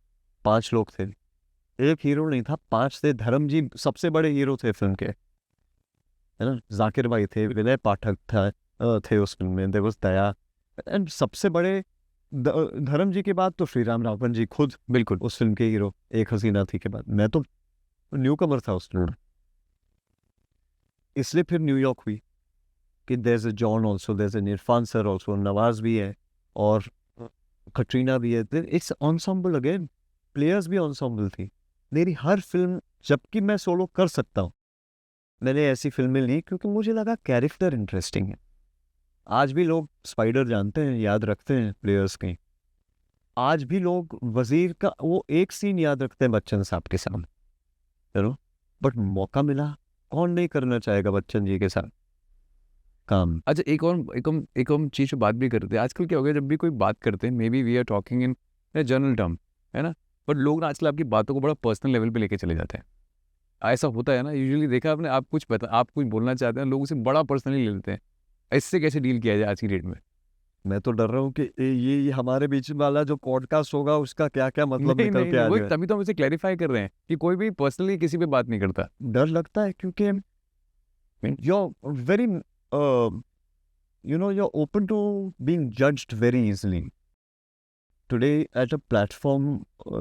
5 लोग थे, एक हीरो नहीं था, 5 थे। धर्म जी सबसे बड़े हीरो थे फिल्म के, है ना। जाकिर भाई थे, विनय पाठक थे उस फिल्म में, देयर वाज दया, एंड सबसे बड़े धर्म जी के बाद तो श्री राम रावण जी खुद बिल्कुल। उस फिल्म के हीरो। एक हसीना थी के बाद मैं तो न्यू कमर था उस फिल्म में। इसलिए फिर न्यूयॉर्क हुई कि there is a John also, there is an Irfan sir also, Nawaz भी है और कटरीना भी है। इट्स एंसेम्बल अगेन, प्लेयर्स भी एंसेम्बल थी। मेरी हर फिल्म, जबकि मैं सोलो कर सकता हूँ, मैंने ऐसी फिल्में ली क्योंकि मुझे लगा कैरेक्टर इंटरेस्टिंग है। आज भी लोग स्पाइडर जानते हैं, याद रखते हैं प्लेयर्स के। आज भी लोग वजीर का वो एक सीन याद रखते हैं बच्चन साहब के सामने, बट मौका मिला, कौन नहीं करना चाहेगा बच्चन जी के साथ काम। अच्छा, एक और चीज़ पे बात भी करते हैं। आजकल क्या हो गया, जब भी कोई बात करते हैं, maybe we are talking in general term, है ना, बट लोग ना आजकल आपकी बातों को बड़ा पर्सनल लेवल पे लेके चले जाते हैं। ऐसा होता है ना, यूजुअली देखा आपने, आप कुछ बोलना चाहते हैं, लोग उसे बड़ा पर्सनली ले लेते हैं। इससे कैसे डील किया जाए आज की डेट में? मैं तो डर रहा हूँ कि ये हमारे बीच वाला जो पॉडकास्ट होगा उसका क्या क्या मतलब नहीं निकल नहीं के नहीं, आ वो जाए। तभी तो हम इसे क्लैरिफाई कर रहे हैं कि कोई भी पर्सनली किसी पे बात नहीं करता। डर लगता है क्योंकि you're very you're open to being judged very easily today at a platform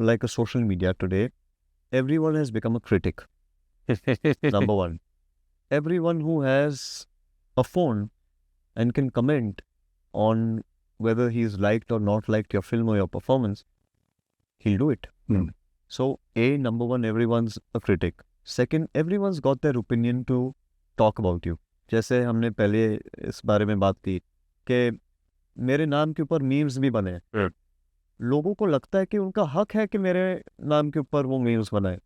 like a social media. Today everyone has become a critic. Number one, everyone who has a phone and can comment on whether he's liked or not liked your film or your performance, he'll do it. So number one, everyone's a critic. Second, everyone's got their opinion to talk about you. जैसे हमने पहले इस बारे में बात की कि मेरे नाम के ऊपर मीम्स भी बने। लोगों को लगता है कि उनका हक है कि मेरे नाम के ऊपर वो मीम्स बनाए।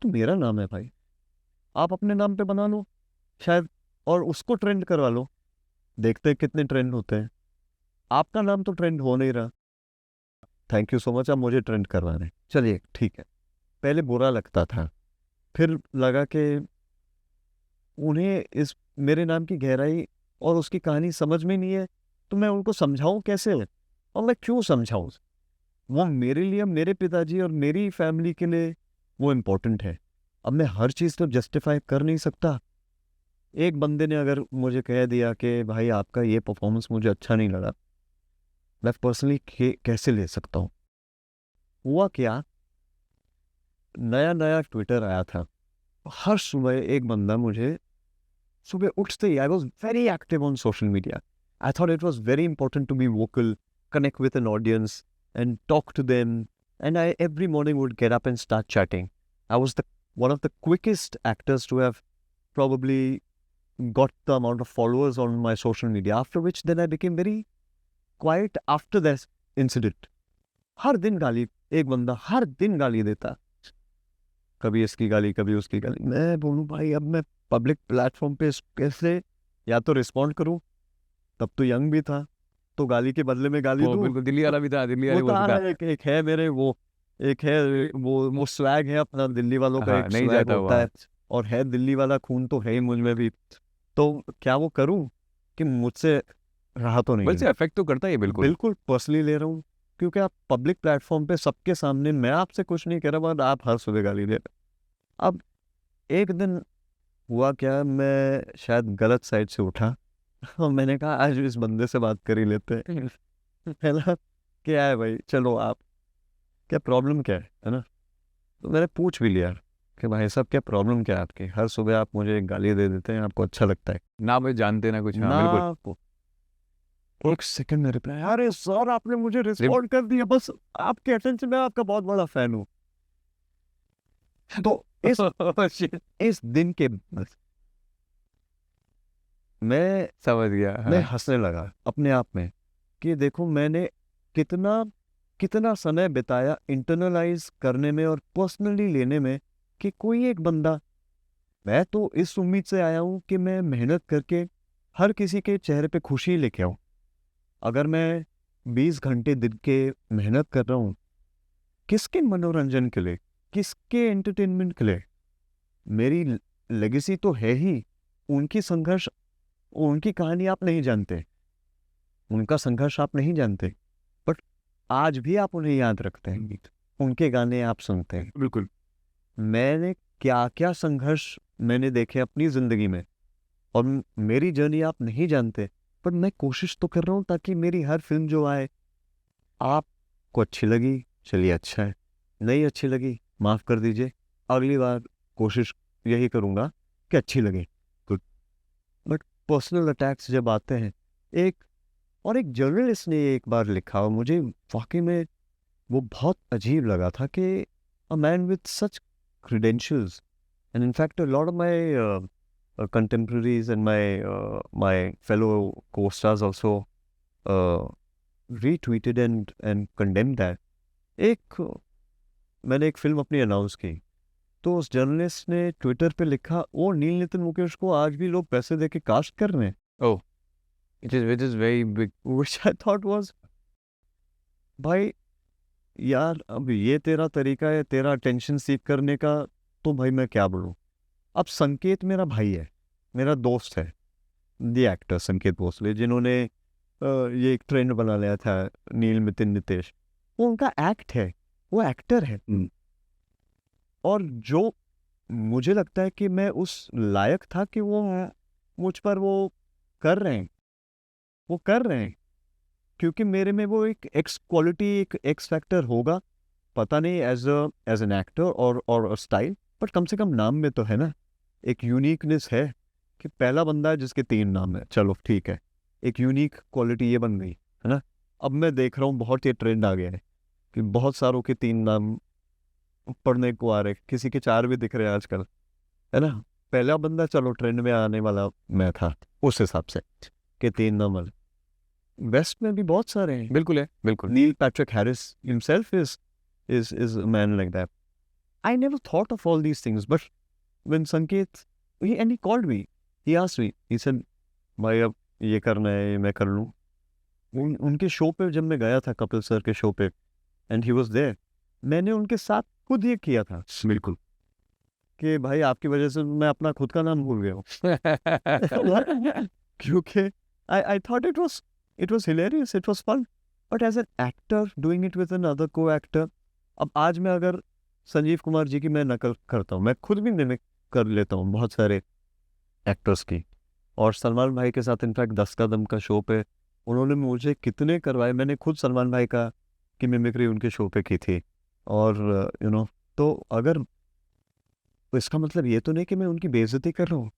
तो मेरा नाम है भाई, आप अपने नाम पे बना लो शायद, और उसको ट्रेंड करवा लो। देखते हैं कितने ट्रेंड होते हैं। आपका नाम तो ट्रेंड हो नहीं रहा। थैंक यू सो मच, आप मुझे ट्रेंड करवा रहे हैं, चलिए ठीक है। पहले बुरा लगता था, फिर लगा कि उन्हें इस मेरे नाम की गहराई और उसकी कहानी समझ में नहीं है, तो मैं उनको समझाऊं कैसे, और मैं क्यों समझाऊं। वो मेरे लिए, मेरे पिताजी और मेरी फैमिली के लिए वो इम्पोर्टेंट है। अब मैं हर चीज़ तो जस्टिफाई कर नहीं सकता। एक बंदे ने अगर मुझे कह दिया कि भाई आपका ये परफॉर्मेंस मुझे अच्छा नहीं लगा, मैं पर्सनली कैसे ले सकता हूँ? हुआ क्या, नया नया ट्विटर आया था, हर सुबह एक बंदा मुझे, सुबह उठते ही, I was very active on social media, I thought it was very important to be vocal, connect with an audience and talk to them, and I every morning would get up and start chatting. I was the one of the quickest actors to have probably got the amount of followers on my social media, after which then I became very quiet after this incident. हर दिन गाली, एक बंदा हर दिन गाली देता, कभी इसकी गाली कभी उसकी गाली। मैं बोलूँ भाई अब मैं पब्लिक प्लेटफॉर्म पे कैसे या तो रिस्पॉन्ड करूँ, तब तो यंग भी था, तो गाली के बदले में गाली वो दूँ। बिल्कुल दिल्ली वाला भी था, दिल्ली वाले वो बोलता था था एक है मेरे वो, एक है वो स्वैग है अपना, दिल्ली वालों का हाँ एक नहीं स्वैग जाता होता हुआ। है, और है दिल्ली वाला खून तो है ही मुझ में भी। तो क्या वो करूं कि मुझसे रहा तो नहीं वैसे है। अफेक्ट तो करता ही है बिल्कुल। बिल्कुल पर्सनली ले रहा हूँ, क्योंकि आप पब्लिक प्लेटफॉर्म पे सबके सामने, मैं आपसे कुछ नहीं कह रहा, बट आप हर सुबह गाली दे रहे। अब एक दिन हुआ क्या, मैं शायद गलत साइड से उठा और मैंने कहा आज इस बंदे से बात कर ही लेते हैं। है ना, क्या है भाई, चलो आप, क्या प्रॉब्लम क्या है ना? तो मैंने पूछ भी लिया कि भाई साहब क्या प्रॉब्लम क्या है आपकी, हर सुबह आप मुझे गाली दे देते हैं, आपको अच्छा लगता है? ना भाई जानते ना कुछ, हाँ ना बिल्कुल। आपको एक सेकंड में रिप्लाई, अरे सर आपने मुझे रिप- रिस्पॉन्ड कर दिया, बस आपके अटेंशन में, आपका बहुत बड़ा फैन हूँ। तो Shit, इस दिन के बाद मैं समझ गया मैं हाँ। हंसने लगा अपने आप में कि देखो मैंने कितना कितना समय बिताया इंटरनलाइज करने में और पर्सनली लेने में, कि कोई एक बंदा, मैं तो इस उम्मीद से आया हूं कि मैं मेहनत करके हर किसी के चेहरे पे खुशी लेके आऊं। अगर मैं 20 घंटे दिन के मेहनत कर रहा हूं, किसके मनोरंजन के लिए, किसके एंटरटेनमेंट के लिए? मेरी लेगेसी तो है ही उनकी संघर्ष, उनकी कहानी आप नहीं जानते, उनका संघर्ष आप नहीं जानते, बट आज भी आप उन्हें याद रखते हैं, उनके गाने आप सुनते हैं। बिल्कुल। मैंने क्या क्या संघर्ष मैंने देखे अपनी जिंदगी में, और मेरी जर्नी आप नहीं जानते, पर मैं कोशिश तो कर रहा हूँ ताकि मेरी हर फिल्म जो आए आपको अच्छी लगी, चलिए अच्छा है, नहीं अच्छी लगी माफ कर दीजिए, अगली बार कोशिश यही करूँगा कि अच्छी लगे। गुड। बट पर्सनल अटैक्स जब आते हैं, एक और एक जर्नलिस्ट ने एक बार लिखा और मुझे वाकई में वो बहुत अजीब लगा था कि a man with such credentials, and in fact a lot of my contemporaries and my fellow co-stars also uh, retweeted and condemned that. एक मैंने एक फिल्म अपनी अनाउंस की, तो उस जर्नलिस्ट ने ट्विटर पे लिखा, ओ नील नितिन मुकेश को आज भी लोग पैसे देके कास्ट कर रहे हैं। ओह, which is very big. Which I thought was, भाई यार अब ये तेरा तरीका है तेरा अटेंशन सीख करने का, तो भाई मैं क्या बोलूँ। अब संकेत मेरा भाई है, मेरा दोस्त है, दी एक्टर संकेत भोसले, जिन्होंने ये एक ट्रेंड बना लिया था, नील नितिन नितेश, वो उनका एक्ट है, वो एक्टर है। और जो मुझे लगता है कि मैं उस लायक था कि वो मुझ पर वो कर रहे हैं, वो कर रहे हैं, क्योंकि मेरे में वो एक एक्स क्वालिटी, एक एक्स फैक्टर होगा, पता नहीं एज एन एक्टर और स्टाइल, बट कम से कम नाम में तो है ना, एक यूनिकनेस है कि पहला बंदा है जिसके 3 नाम है, चलो ठीक है, एक यूनिक क्वालिटी ये बन गई है ना। अब मैं देख रहा हूँ बहुत ये ट्रेंड आ गया है कि बहुत सारों के 3 नाम पढ़ने को आ रहे, किसी के 4 भी दिख रहे हैं आजकल, है ना। पहला बंदा चलो ट्रेंड में आने वाला मैं था उस हिसाब से कि 3 नाम वाले। वेस्ट में भी बहुत सारे हैं, बिल्कुल है, बिल्कुल। Neil Patrick Harris himself is a man like that. I never thought of all these things, but when Sanket, he called me, he asked me, he said, भाई अब ये करना है, ये मैं कर लूँ। उनके शो पे जब मैं गया था, कपिल सर के शो पे, एंड ही वाज देयर, मैंने उनके साथ खुद ये किया था बिल्कुल। कि भाई आपकी वजह से मैं अपना खुद का नाम भूल गया हूँ। क्योंकि I thought it was hilarious, it was fun, but as an actor doing it with another co-actor, अब आज मैं अगर संजीव कुमार जी की मैं नकल करता हूँ, मैं खुद भी मिमिक कर लेता हूँ बहुत सारे एक्टर्स की। और सलमान भाई के साथ इनफैक्ट 10 कदम का शो पे उन्होंने मुझे कितने करवाए, मैंने खुद सलमान भाई का की मिमिक्री उनके शो पे की थी। और तो अगर, तो इसका मतलब ये तो नहीं कि मैं उनकी बेइज्जती कर रहा हूँ,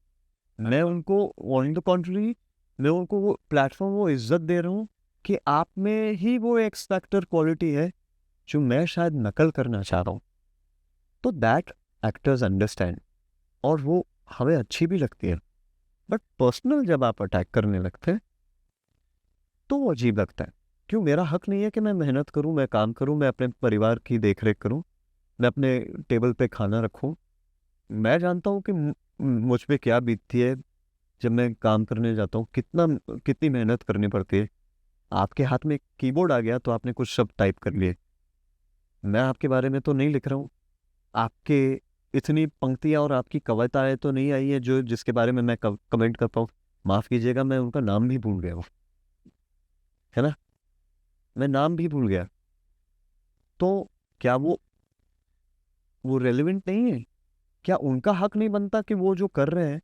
मैं उनको ऑन द कॉन्ट्री, मैं उनको वो प्लेटफॉर्म, वो इज्जत दे रहा हूँ कि आप में ही वो एक्स फैक्टर क्वालिटी है जो मैं शायद नकल करना चाह रहा हूँ। तो दैट एक्टर्स अंडरस्टैंड, और वो हमें अच्छी भी लगती है। बट पर्सनल जब आप अटैक करने लगते हैं तो वो अजीब लगता है। क्यों, मेरा हक नहीं है कि मैं मेहनत करूं, मैं काम करूं, मैं अपने परिवार की देखरेख करूं, मैं अपने टेबल पे खाना रखूं? मैं जानता हूं कि मुझ पे क्या बीतती है जब मैं काम करने जाता हूँ, कितनी मेहनत करनी पड़ती है। आपके हाथ में एक कीबोर्ड आ गया तो आपने कुछ शब्द टाइप कर लिए। मैं आपके बारे में तो नहीं लिख रहा हूँ, आपके इतनी पंक्तियाँ और आपकी कविताएं तो नहीं आई है जो जिसके बारे में मैं कमेंट कर पाऊँ। माफ़ कीजिएगा, मैं उनका नाम भी भूल गया हूँ, है ना, मैं नाम भी भूल गया। तो क्या वो रेलिवेंट नहीं है? क्या उनका हक नहीं बनता कि वो जो कर रहे हैं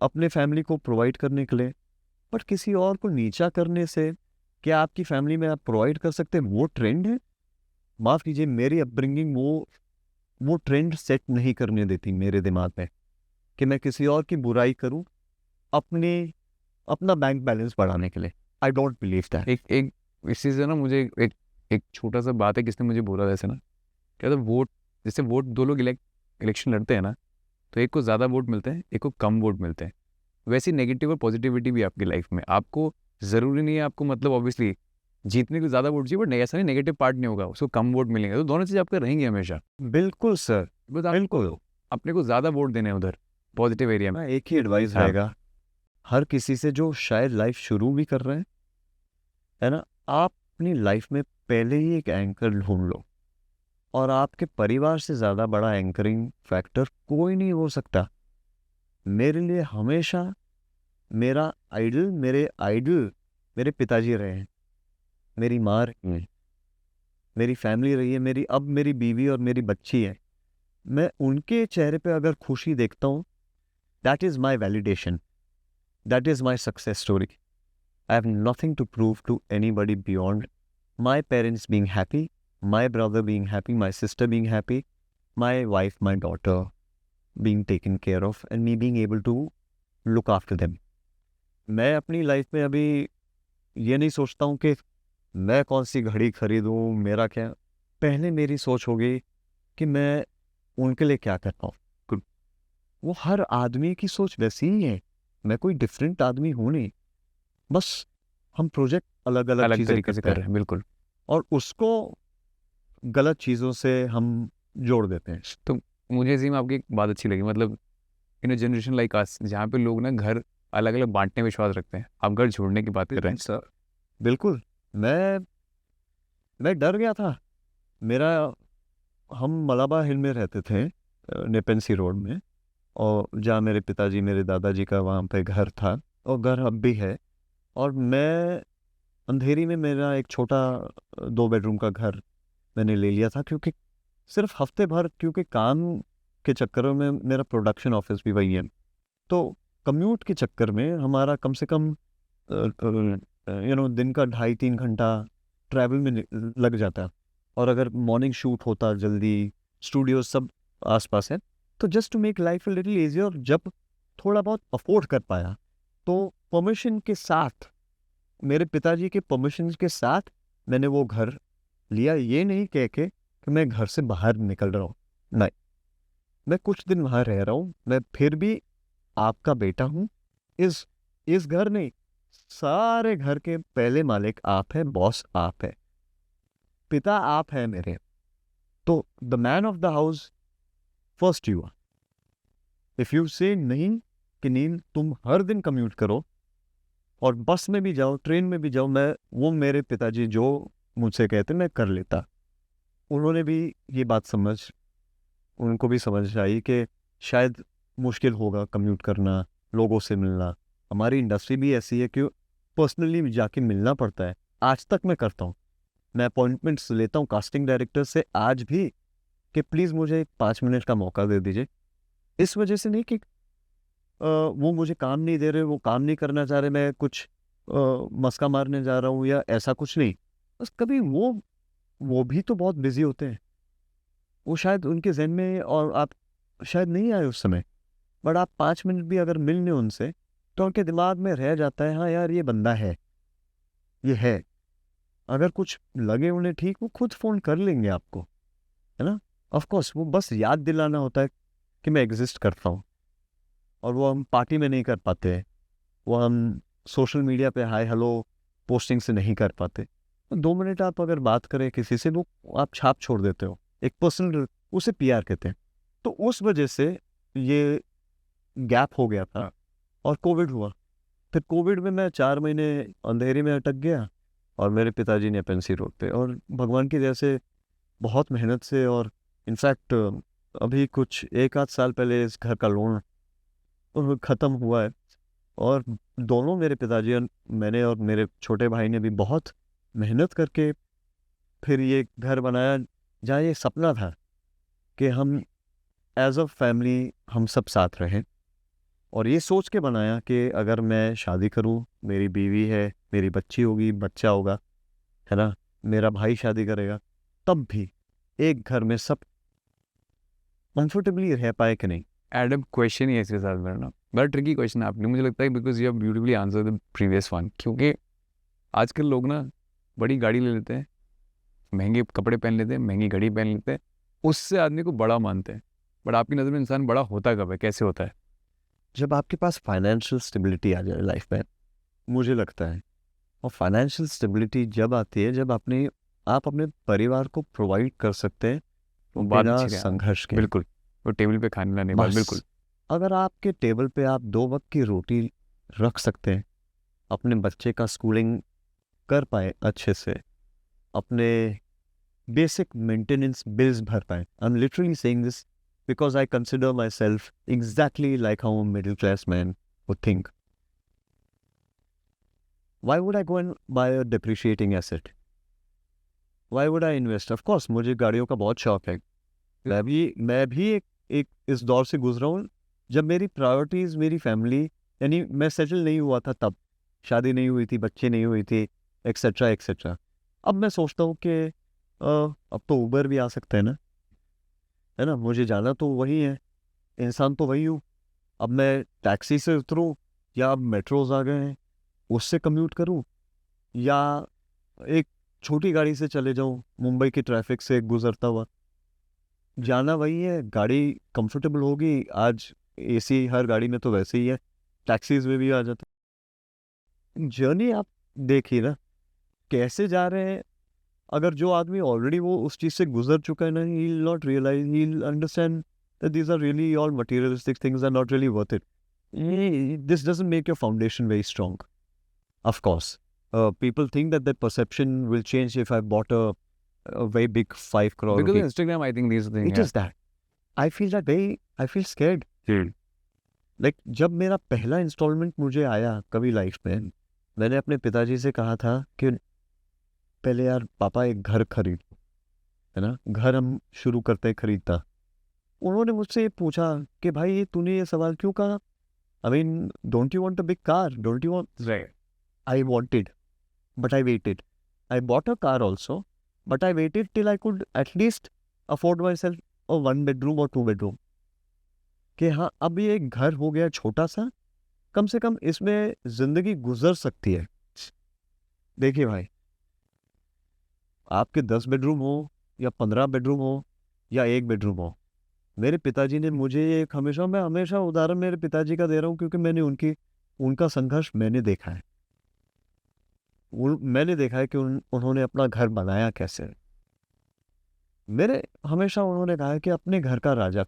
अपने फैमिली को प्रोवाइड करने के लिए, बट किसी और को नीचा करने से क्या आपकी फैमिली में आप प्रोवाइड कर सकते हैं? वो ट्रेंड है। माफ़ कीजिए, मेरी अपब्रिंगिंग वो ट्रेंड सेट नहीं करने देती मेरे दिमाग में कि मैं किसी और की बुराई करूं अपने अपना बैंक बैलेंस बढ़ाने के लिए। I don't believe that. एक एक इस चीज़ से ना मुझे एक एक छोटा सा बात है, किसने मुझे बोला वैसे ना, क्या तो वोट, जैसे वोट दो लोग इलेक्शन लड़ते हैं ना, तो एक को ज़्यादा वोट मिलते हैं, एक को कम वोट मिलते हैं। वैसे नेगेटिव और पॉजिटिविटी भी आपकी लाइफ में, आपको ज़रूरी नहीं है, आपको मतलब ऑब्वियसली जीतने को ज़्यादा वोट चाहिए, बट ऐसा नहीं नेगेटिव पार्ट नहीं होगा, उसको कम वोट मिलेंगे, तो दोनों चीज़ आपके रहेंगी हमेशा। बिल्कुल सर, बस आपको बिल्कुल। अपने को ज़्यादा वोट देने हैं उधर पॉजिटिव एरिया में। मैं एक ही एडवाइस हाँ, रहेगा हर किसी से जो शायद लाइफ शुरू भी कर रहे हैं, है ना, आप अपनी लाइफ में पहले ही एक एंकर ढूंढ लो। और आपके परिवार से ज़्यादा बड़ा एंकरिंग फैक्टर कोई नहीं हो सकता। मेरे लिए हमेशा मेरे आइडल मेरे पिताजी रहे हैं, मेरी माँ रही है, मेरी फैमिली रही है, मेरी बीवी और मेरी बच्ची है। मैं उनके चेहरे पे अगर खुशी देखता हूँ, that is my validation, that is my success story. I have nothing to prove to anybody beyond my parents being happy, my brother being happy, my sister being happy, my wife, my daughter being taken care of and me being able to look after them. मैं अपनी life में अभी ये नहीं सोचता हूँ कि मैं कौन सी घड़ी खरीदूँ, मेरा क्या। पहले मेरी सोच होगी कि मैं उनके लिए क्या कर पाऊँ। वो हर आदमी की सोच वैसी ही है, मैं कोई डिफरेंट आदमी हूँ नहीं, बस हम प्रोजेक्ट अलग अलग अलग चीज़ें तरीके से करते कर हैं रहे हैं, बिल्कुल। और उसको गलत चीज़ों से हम जोड़ देते हैं। तो मुझे इसी में आपकी एक बात अच्छी लगी, मतलब इन अ जनरेशन लाइक अस, जहाँ पे लोग ना घर अलग अलग बांटने में विश्वास रखते हैं, आप घर छोड़ने की बात कर रहे हैं। सर बिल्कुल, मैं मैं डर गया था। मेरा हम मलाबा हिल में रहते थे, नेपेंसी रोड में, और जहाँ मेरे पिताजी मेरे दादाजी का वहाँ पे घर था, और घर अब भी है। और मैं अंधेरी में मेरा एक छोटा 2 बेडरूम का घर मैंने ले लिया था, क्योंकि सिर्फ हफ्ते भर, क्योंकि काम के चक्कर में मेरा प्रोडक्शन ऑफिस भी वही है। तो कम्यूट के चक्कर में हमारा कम से कम दिन का 2.5-3 घंटा ट्रैवल में लग जाता। और अगर मॉर्निंग शूट होता जल्दी, स्टूडियो सब आसपास है, तो just to make life little easier, जब थोड़ा बहुत अफोर्ड कर पाया तो परमिशन के साथ, मेरे पिताजी के परमिशन के साथ मैंने वो घर लिया। ये नहीं कह के कि मैं घर से बाहर निकल रहा हूँ, नहीं, मैं कुछ दिन वहाँ रह रहा हूँ, मैं फिर भी आपका बेटा हूँ। इस घर नहीं, सारे घर के पहले मालिक आप हैं, बॉस आप हैं, पिता आप हैं मेरे। तो the man of the house first you are. If you say नहीं कि नील तुम हर दिन कम्यूट करो और बस में भी जाओ, ट्रेन में भी जाओ, मैं वो मेरे पिताजी जो मुझसे कहते मैं कर लेता। उन्होंने भी ये बात उनको भी समझ आई कि शायद मुश्किल होगा कम्यूट करना, लोगों से मिलना। हमारी इंडस्ट्री भी ऐसी है कि पर्सनली जाके मिलना पड़ता है। आज तक मैं करता हूँ, मैं अपॉइंटमेंट्स लेता हूँ कास्टिंग डायरेक्टर से आज भी, कि प्लीज़ मुझे 5 मिनट का मौका दे दीजिए। इस वजह से नहीं कि वो मुझे काम नहीं दे रहे, वो काम नहीं करना चाह रहे, मैं कुछ मस्का मारने जा रहा हूँ या ऐसा कुछ नहीं। बस कभी वो भी तो बहुत बिज़ी होते हैं। वो शायद उनके ज़हन में और आप शायद नहीं आए उस समय, बट आप 5 मिनट भी अगर मिल लें उनसे, तो उनके दिमाग में रह जाता है, हाँ यार ये बंदा है, ये है। अगर कुछ लगे उन्हें ठीक, वो खुद फ़ोन कर लेंगे आपको, है ना? ऑफ़ कोर्स वो बस याद दिलाना होता है कि मैं एग्ज़िस्ट करता हूँ, और वो हम पार्टी में नहीं कर पाते हैं, वो हम सोशल मीडिया पे हाय हेलो पोस्टिंग से नहीं कर पाते। तो 2 मिनट आप अगर बात करें किसी से, वो आप छाप छोड़ देते हो। एक पर्सनल, उसे पीआर कहते हैं। तो उस वजह से ये गैप हो गया था और कोविड हुआ। फिर कोविड में मैं 4 महीने अंधेरे में अटक गया और मेरे पिताजी ने एपेंसी रोड पे, और भगवान की दया से बहुत मेहनत से, और इनफैक्ट अभी कुछ 1 आध साल पहले इस घर का लोन ख़त्म हुआ है। और दोनों मेरे पिताजी और मैंने और मेरे छोटे भाई ने भी बहुत मेहनत करके फिर ये घर बनाया, जहाँ ये सपना था कि हम एज अ फैमिली हम सब साथ रहें। और ये सोच के बनाया कि अगर मैं शादी करूं, मेरी बीवी है, मेरी बच्ची होगी, बच्चा होगा, है ना, मेरा भाई शादी करेगा, तब भी एक घर में सब कंफर्टेबली रह पाए कि नहीं। एडम, क्वेश्चन ही है इसके साथ मेरा ना, बड़ा ट्रिकी क्वेश्चन है आपने, मुझे लगता है, because you have beautifully answer the previous one. क्योंकि आजकल लोग ना बड़ी गाड़ी ले लेते हैं, महंगे कपड़े पहन लेते हैं, महंगी घड़ी पहन लेते हैं, उससे आदमी को बड़ा मानते हैं। बट आपकी नज़र में इंसान बड़ा होता कब है, कैसे होता है? जब आपके पास फाइनेंशियल स्टेबिलिटी आ जाए लाइफ में, मुझे लगता है। और फाइनेंशियल स्टेबिलिटी जब आती है जब आप अपने परिवार को प्रोवाइड कर सकते हैं वो बात बिना अच्छी है, संघर्ष के। बिल्कुल। वो टेबल पे खाने लाने बात, बिल्कुल। बस अगर आपके टेबल पे आप 2 वक्त की रोटी रख सकते हैं, अपने बच्चे का स्कूलिंग कर पाए अच्छे से, अपने बेसिक मेंटेनेंस बिल्स भर पाए। I am literally saying this because I consider my self exactly like how middle class man would think. Why would I go and buy a depreciating asset? Why would I invest? Of course, मुझे गाड़ियों का बहुत शौक है। मैं भी एक इस दौर से गुजरा हूँ जब मेरी प्रायोरिटीज़ मेरी फैमिली, यानी मैं सेटल नहीं हुआ था तब, शादी नहीं हुई थी, बच्चे नहीं हुई थी, एक्सेट्रा एक्सेट्रा। अब मैं सोचता हूँ कि अब तो उबर भी आ सकता है ना, मुझे जाना तो वही है, इंसान तो वही हूँ। अब मैं टैक्सी से उतरूँ या अब मेट्रोज आ गए हैं उससे कम्यूट करूँ, या एक छोटी गाड़ी से चले जाऊँ मुंबई की ट्रैफिक से गुजरता हुआ। जाना वही है, गाड़ी कंफर्टेबल होगी, आज एसी हर गाड़ी में तो वैसे ही है, टैक्सीज में भी आ जाता है। जर्नी आप देखिए ना कैसे जा रहे हैं। अगर जो आदमी ऑलरेडी वो उस चीज़ से गुजर चुका है ना, he will not realise, he will understand that these are really all materialistic things, are not really worth it. This doesn't make your foundation very strong. Of course, people think that their perception will change if I bought a very big 5 crore because rupee. Instagram, I think this thing It is that. I feel scared. Like जब मेरा पहला instalment मुझे आया कभी life में, मैंने अपने पिताजी से कहा था कि पहले यार पापा एक घर खरीद, है ना, घर हम शुरू करते हैं खरीदता। उन्होंने मुझसे ये पूछा कि भाई ये तूने ये सवाल क्यों कहा? I mean, don't you want a big car? Don't you want? Right. I wanted, but I waited. I bought a car also, but I waited till I could at least afford myself a 1 bedroom or 2 bedroom. कि हाँ अब ये एक घर हो गया छोटा सा, कम से कम इसमें जिंदगी गुजर सकती है। देखिए भाई, आपके 10 बेडरूम हो या 15 बेडरूम हो या 1 बेडरूम हो, मेरे पिताजी ने मुझे एक मैं हमेशा उदाहरण मेरे पिताजी का दे रहा हूँ क्योंकि मैंने उनका संघर्ष मैंने देखा है। मैंने देखा है कि उन्होंने अपना घर बनाया कैसे। मेरे हमेशा उन्होंने कहा है कि अपने घर का राजा,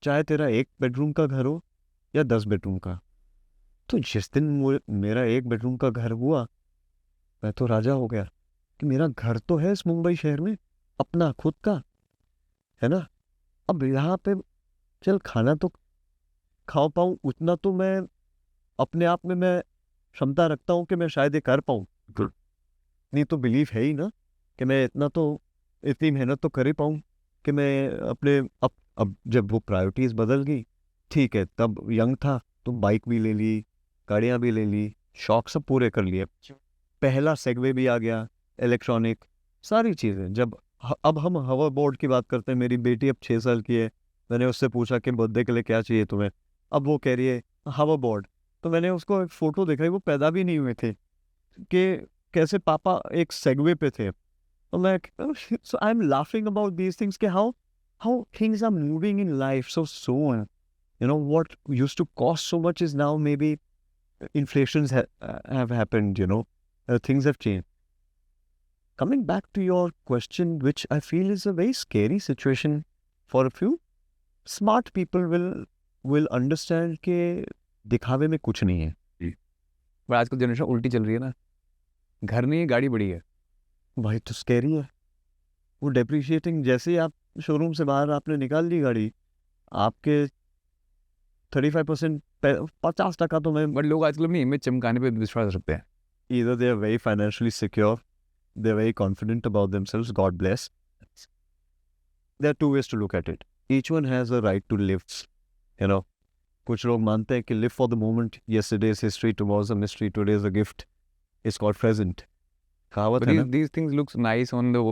चाहे तेरा 1 बेडरूम का घर हो या 10 बेडरूम का। तो जिस दिन मेरा 1 बेडरूम का घर हुआ, मैं तो राजा हो गया कि मेरा घर तो है इस मुंबई शहर में, अपना खुद का, है ना। अब यहाँ पे चल खाना तो खा पाऊँ उतना तो मैं अपने आप में मैं क्षमता रखता हूँ कि मैं शायद ये कर पाऊँ। नहीं तो बिलीफ है ही ना कि मैं इतनी मेहनत तो कर ही पाऊँ। कि मैं अपने अब जब वो प्रायोरिटीज़ बदल गई, ठीक है, तब यंग था तो बाइक भी ले ली, गाड़ियाँ भी ले ली, शौक सब पूरे कर लिए। पहला सेगवे भी आ गया, इलेक्ट्रॉनिक, सारी चीज़ें। जब अब हम हवा बोर्ड की बात करते हैं, मेरी बेटी अब 6 साल की है, मैंने उससे पूछा कि बर्थडे के लिए क्या चाहिए तुम्हें, अब वो कह रही है हवा बोर्ड। तो मैंने उसको एक फ़ोटो दिखाई, वो पैदा भी नहीं हुए थे, कि कैसे पापा एक सेगवे पे थे। तो मैं so I am laughing about these things कि how things are moving in life so soon, you know, what used to cost so much is now maybe inflations have happened, you know, things have changed. Coming back to your question, which I feel is a very scary situation for a few smart people will understand कि दिखावे में कुछ नहीं है। पर आजकल generation उल्टी चल रही है ना, घर नहीं है गाड़ी बड़ी है। भाई तो स्कैरी है वो डेप्रिशिएटिंग। जैसे ही आप शोरूम से बाहर आपने निकाल ली गाड़ी, आपके 35% 50% तो मैं बट लोग आजकल अपनी इमेज चमकाने पे विश्वास रखते हैं। either they are very financially secure, they're very confident about themselves, God bless. There are two ways to look at it. Each one has a right to live, you know. कुछ लोग मानते हैं कि live for the moment, yesterday's history, tomorrow's a mystery, today's a gift, it's called present. कहावत है ना। these things looks nice on the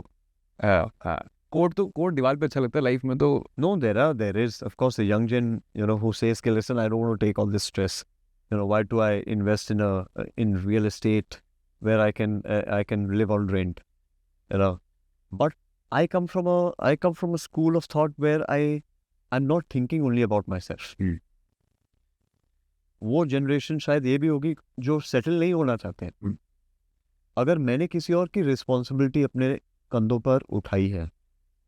coat, तो coat दीवार पे अच्छा लगता है, लाइफ में तो No, there is of course a young gen, you know, who says, "Okay, listen, I don't want to take all this stress. You know, why do I invest in real estate where I can live on rent, you know?" But I come from a school of thought where I'm not thinking only about myself. वो generation शायद ये भी होगी जो settle नहीं होना चाहते हैं। अगर मैंने किसी और की रिस्पॉन्सिबिलिटी अपने कंधों पर उठाई है,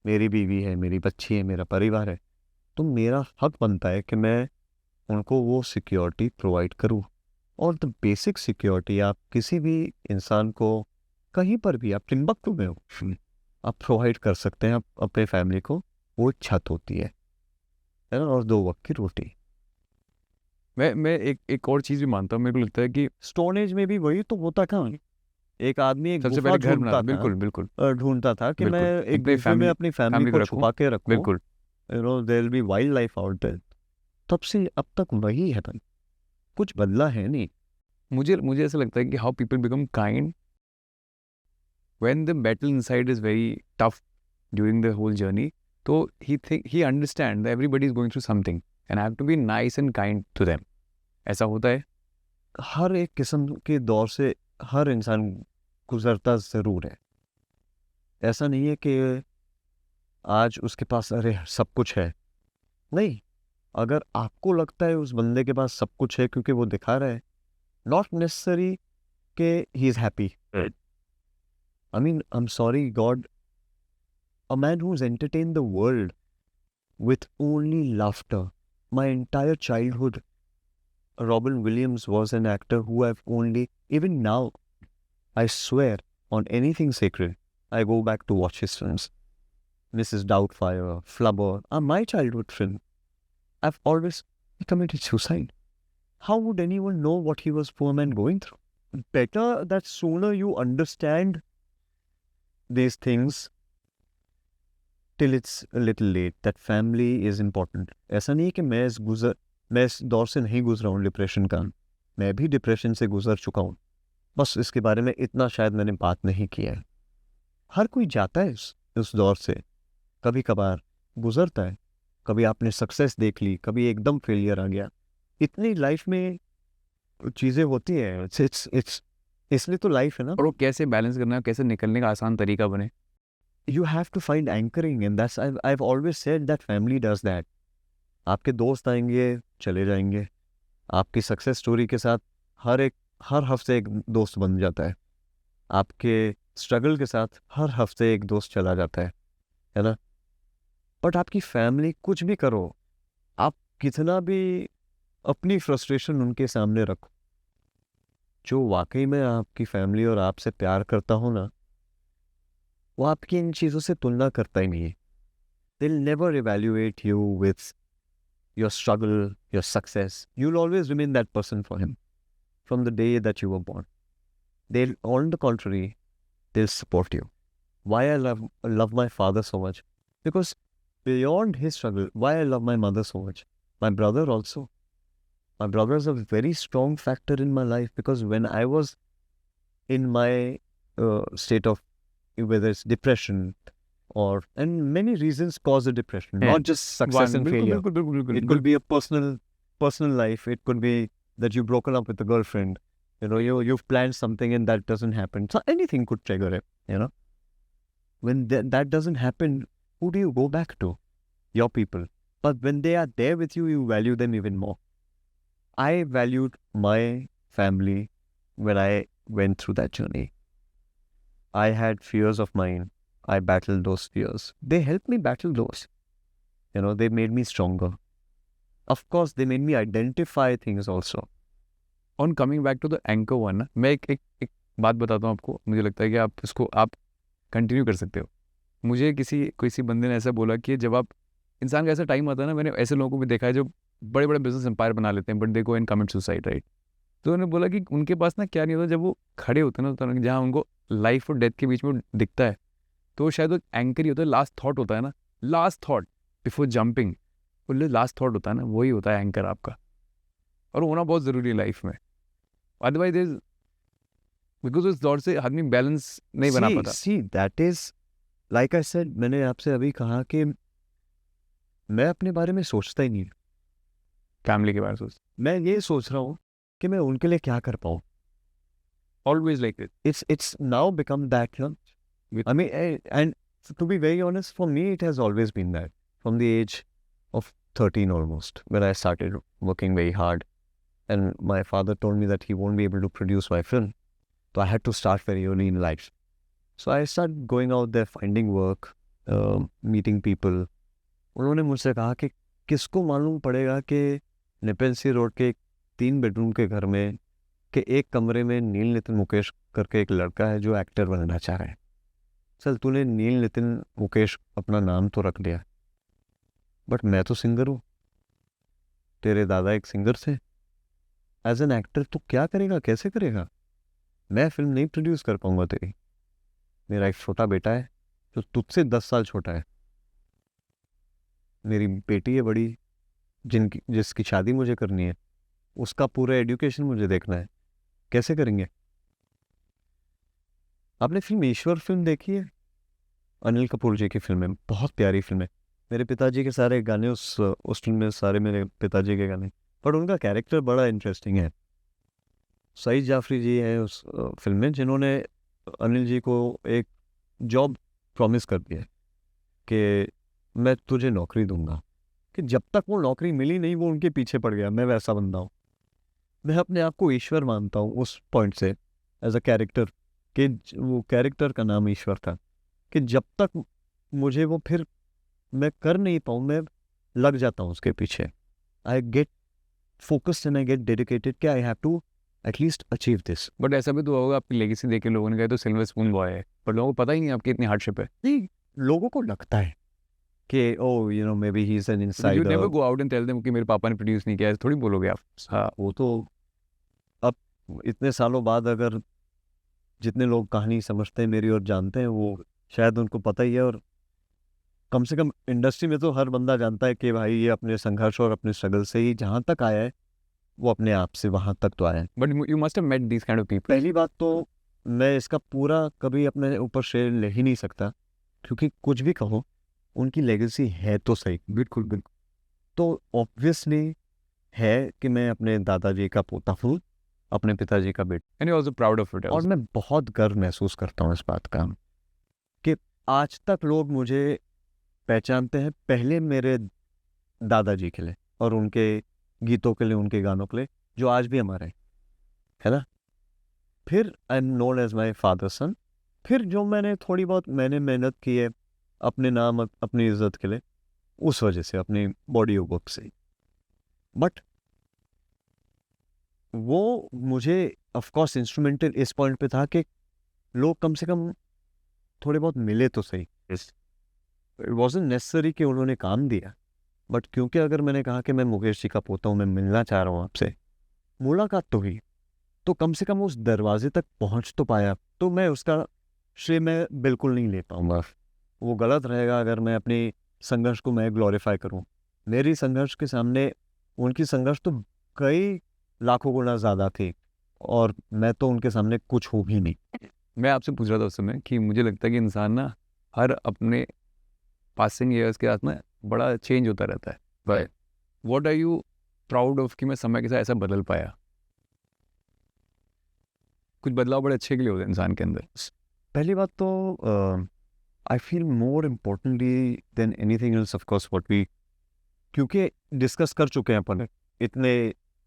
मेरी बीवी है, मेरी बच्ची है, मेरा परिवार है, तो मेरा हक बनता है कि मैं उनको वो सिक्योरिटी प्रोवाइड करूं। और द बेसिक सिक्योरिटी आप किसी भी इंसान को कहीं पर भी, आप टिम्बकटू में हो, आप प्रोवाइड कर सकते हैं अपने फैमिली को। वो छत होती है ना, और 2 वक्त की रोटी। मैं एक और चीज़ भी मानता हूँ, मेरे को लगता है कि स्टोन एज में भी वही तो होता था। एक आदमी एक सबसे गुफा पहले घर बना, ढूंढता था, बिल्कुल बिल्कुल ढूंढता था कि मैं बिल्कुल एक अपने गुफे में अपनी फैमिली फैमिली को को रखूं, छुपा के रखूं। बिल्कुल। You know, there will be wild life out there. तब से अब तक वही है भाई, कुछ बदला है नहीं। मुझे ऐसा लगता है कि how people become kind when the battle inside is very tough during the whole journey, तो he understand that everybody is going through something and I have to be nice and kind to them. ऐसा होता है। हर एक किस्म के दौर से हर इंसान गुजरता ज़रूर है। ऐसा नहीं है कि आज उसके पास अरे सब कुछ है, नहीं। अगर आपको लगता है उस बंदे के पास सब कुछ है क्योंकि वो दिखा रहा है, नॉट नेसेसरी कि he is happy. I mean, I am sorry God, a man who is entertain the world with only laughter my entire childhood. Robin Williams was an actor who I've only, even now, I swear on anything sacred, I go back to watch his films. Mrs. Doubtfire, Flubber are my childhood film. I've always committed suicide. How would anyone know what he was poor man going through? Better that sooner you understand these things till it's a little late, that family is important. ऐसा नहीं है कि मैं इस दौर से नहीं गुजरा हूँ डिप्रेशन का, मैं भी डिप्रेशन से गुजर चुका हूँ, बस इसके बारे में इतना शायद मैंने बात नहीं किया है। हर कोई जाता है उस दौर से, कभी कभार गुजरता है। कभी आपने सक्सेस देख ली, कभी एकदम फेलियर आ गया, इतनी लाइफ में चीज़ें होती हैं। इट्स इसलिए तो लाइफ है ना। और वो कैसे बैलेंस करना है, कैसे निकलने का आसान तरीका बने। You have to find anchoring, and that's I've always said that family does that. आपके दोस्त आएंगे, चले जाएंगे। आपकी सक्सेस स्टोरी के साथ हर हफ्ते एक दोस्त बन जाता है। आपके स्ट्रगल के साथ हर हफ्ते एक दोस्त चला जाता है ना। बट आपकी फैमिली कुछ भी करो, आप कितना भी अपनी फ्रस्ट्रेशन उनके सामने रखो, जो वाकई में आपकी फैमिली और आपसे प्यार करता हो ना, वो आपकी इन चीज़ों से तुलना करता ही नहीं है। They'll never evaluate you with your struggle, your success. You'll always remain that person for him from the day that you were born. They'll, on the contrary, they'll support you. Why I love my father so much? Because beyond his struggle, why I love my mother so much. My brother also. My brother is a very strong factor in my life, because when I was in my state of, whether it's depression or, and many reasons cause a depression, Yeah. not just success and बिल्कुल failure. बिल्कुल बिल्कुल बिल्कुल It could be a personal life. It could be that you've broken up with a girlfriend. You know, you've planned something and that doesn't happen. So anything could trigger it. You know, when that doesn't happen, who do you go back to? Your people. But when they are there with you, you value them even more. I valued my family when I went through that journey. I had fears of mine. I battled those fears. They helped me battle those. You know, they made me stronger. Of course, they made me identify things also. On coming back to the anchor one ना, मैं एक बात बताता हूँ आपको, मुझे लगता है कि आप इसको आप कंटिन्यू कर सकते हो। मुझे किसी बंदे ने ऐसा बोला कि जब आप इंसान का ऐसा टाइम आता है ना, मैंने ऐसे लोगों को भी देखा है जो बड़े बड़े बिजनेस एम्पायर बना लेते हैं, but they go and commit suicide, right. तो उन्होंने बोला कि उनके पास ना क्या नहीं होता, जब वो खड़े होते हैं ना, तो जहाँ उनको लाइफ और डेथ के बीच में दिखता है, तो शायद वो एंकर ही होता है, लास्ट थॉट होता है ना, लास्ट थॉट बिफोर जंपिंग, वो लास्ट थॉट होता है ना, वही होता है एंकर आपका, और होना बहुत ज़रूरी है लाइफ में। अदरवाइज बिकॉज उस दौर से आदमी बैलेंस नहीं बना पाता। See, that is, like I said, मैंने आपसे अभी कहा कि मैं अपने बारे में सोचता ही नहीं। फैमिली के बारे में सोच, मैं ये सोच रहा हूँ कि मैं उनके लिए क्या कर पाऊँ। Always like it. It's now become that, you know? I mean, and to be very honest, for me, it has always been that. From the age of 13 almost, when I started working very hard, and my father told me that he won't be able to produce my film. So I had to start very early in life. So I started going out there, finding work, meeting people. उन्होंने मुझसे कहा कि किसको मालूम पड़ेगा कि नेपेंसी road के 3 bedroom के घर में कि एक कमरे में नील नितिन मुकेश करके एक लड़का है जो एक्टर बनना चाह रहा है। चल, तूने नील नितिन मुकेश अपना नाम तो रख लिया, बट मैं तो सिंगर हूँ, तेरे दादा एक सिंगर थे। एज एन एक्टर तू क्या करेगा, कैसे करेगा? मैं फिल्म नहीं प्रोड्यूस कर पाऊंगा तेरी। मेरा एक छोटा बेटा है जो तुझसे 10 साल छोटा है, मेरी बेटी है बड़ी जिसकी शादी मुझे करनी है, उसका पूरा एजुकेशन मुझे देखना है, कैसे करेंगे? आपने फिल्म ईश्वर फिल्म देखी है? अनिल कपूर जी की फिल्म है, बहुत प्यारी फिल्म है। मेरे पिताजी के सारे गाने उस फिल्म में, सारे मेरे पिताजी के गाने, पर उनका कैरेक्टर बड़ा इंटरेस्टिंग है। सईद जाफरी जी हैं उस फिल्म में, जिन्होंने अनिल जी को एक जॉब प्रॉमिस कर दिया कि मैं तुझे नौकरी दूंगा, कि जब तक वो नौकरी मिली नहीं वो उनके पीछे पड़ गया। मैं वैसा बंदा हूँ, मैं अपने आप को ईश्वर मानता हूँ उस पॉइंट से, एज अ कैरेक्टर, कि वो कैरेक्टर का नाम ईश्वर था, कि जब तक मुझे वो फिर मैं कर नहीं पाऊँ, मैं लग जाता हूँ उसके पीछे। I get focused and I get dedicated कि I have to at least achieve this. But ऐसा भी तो होगा आपकी लेगेसी देख के लोगों ने कहा तो सिल्वर स्पून बॉय है, पर लोगों को पता ही नहीं आपकी इतनी हार्डशिप है। नहीं, लोगों को लगता है कि oh you know maybe he is an you insider. Never go out and tell them कि मेरे पापा ने प्रोड्यूस नहीं किया, ऐसे थोड़ी बोलोगे आप। हाँ, वो तो अब इतने सालों बाद अगर जितने लोग कहानी समझते हैं मेरी और जानते हैं, वो शायद उनको पता ही है, और कम से कम इंडस्ट्री में तो हर बंदा जानता है कि भाई ये अपने संघर्ष और अपने स्ट्रगल से ही जहाँ तक आया है, वो अपने आप से वहाँ तक तो आया है। But you must have met these kind of people. पहली बात तो मैं इसका पूरा कभी अपने ऊपर श्रेय ले ही नहीं सकता, क्योंकि कुछ भी कहो उनकी लेगेसी है तो सही। बिल्कुल बिल्कुल। तो ऑब्वियसली है कि मैं अपने दादाजी का पोता हूँ, अपने पिताजी का बेटा, and you are also proud of it. और मैं बहुत गर्व महसूस करता हूँ इस बात का कि आज तक लोग मुझे पहचानते हैं पहले मेरे दादाजी के लिए और उनके गीतों के लिए, उनके गानों के लिए, जो आज भी हमारे है ना। फिर I am known as my father son. फिर जो थोड़ी बहुत मैंने मेहनत की है अपने नाम, अपनी इज्जत के लिए, उस वजह से, अपनी बॉडी ऑफ वर्क से। बट वो मुझे ऑफकोर्स इंस्ट्रूमेंटल इस पॉइंट पे था कि लोग कम से कम थोड़े बहुत मिले तो सही। इट वॉजंट नेसेसरी कि उन्होंने काम दिया, बट क्योंकि अगर मैंने कहा कि मैं मुकेश जी का पोता हूँ, मैं मिलना चाह रहा हूँ आपसे, मुलाकात तो हुई, तो कम से कम उस दरवाजे तक पहुँच तो पाया, तो मैं उसका श्रेय मैं बिल्कुल नहीं ले पाऊँगा। वो गलत रहेगा अगर मैं अपनी संघर्ष को मैं ग्लोरीफाई करूं। मेरी संघर्ष के सामने उनकी संघर्ष तो कई लाखों गुना ज़्यादा थी, और मैं तो उनके सामने कुछ हूँ भी नहीं। मैं आपसे पूछ रहा था उस समय कि मुझे लगता है कि इंसान ना हर अपने पासिंग ईयर्स के साथ में बड़ा चेंज होता रहता है। But what are you proud of कि मैं समय के साथ ऐसा बदल पाया? कुछ बदलाव बड़े अच्छे के लिए होते हैं इंसान के अंदर। पहली बात तो I feel more importantly than anything else, of course what we, क्योंकि डिस्कस कर चुके हैं अपन इतने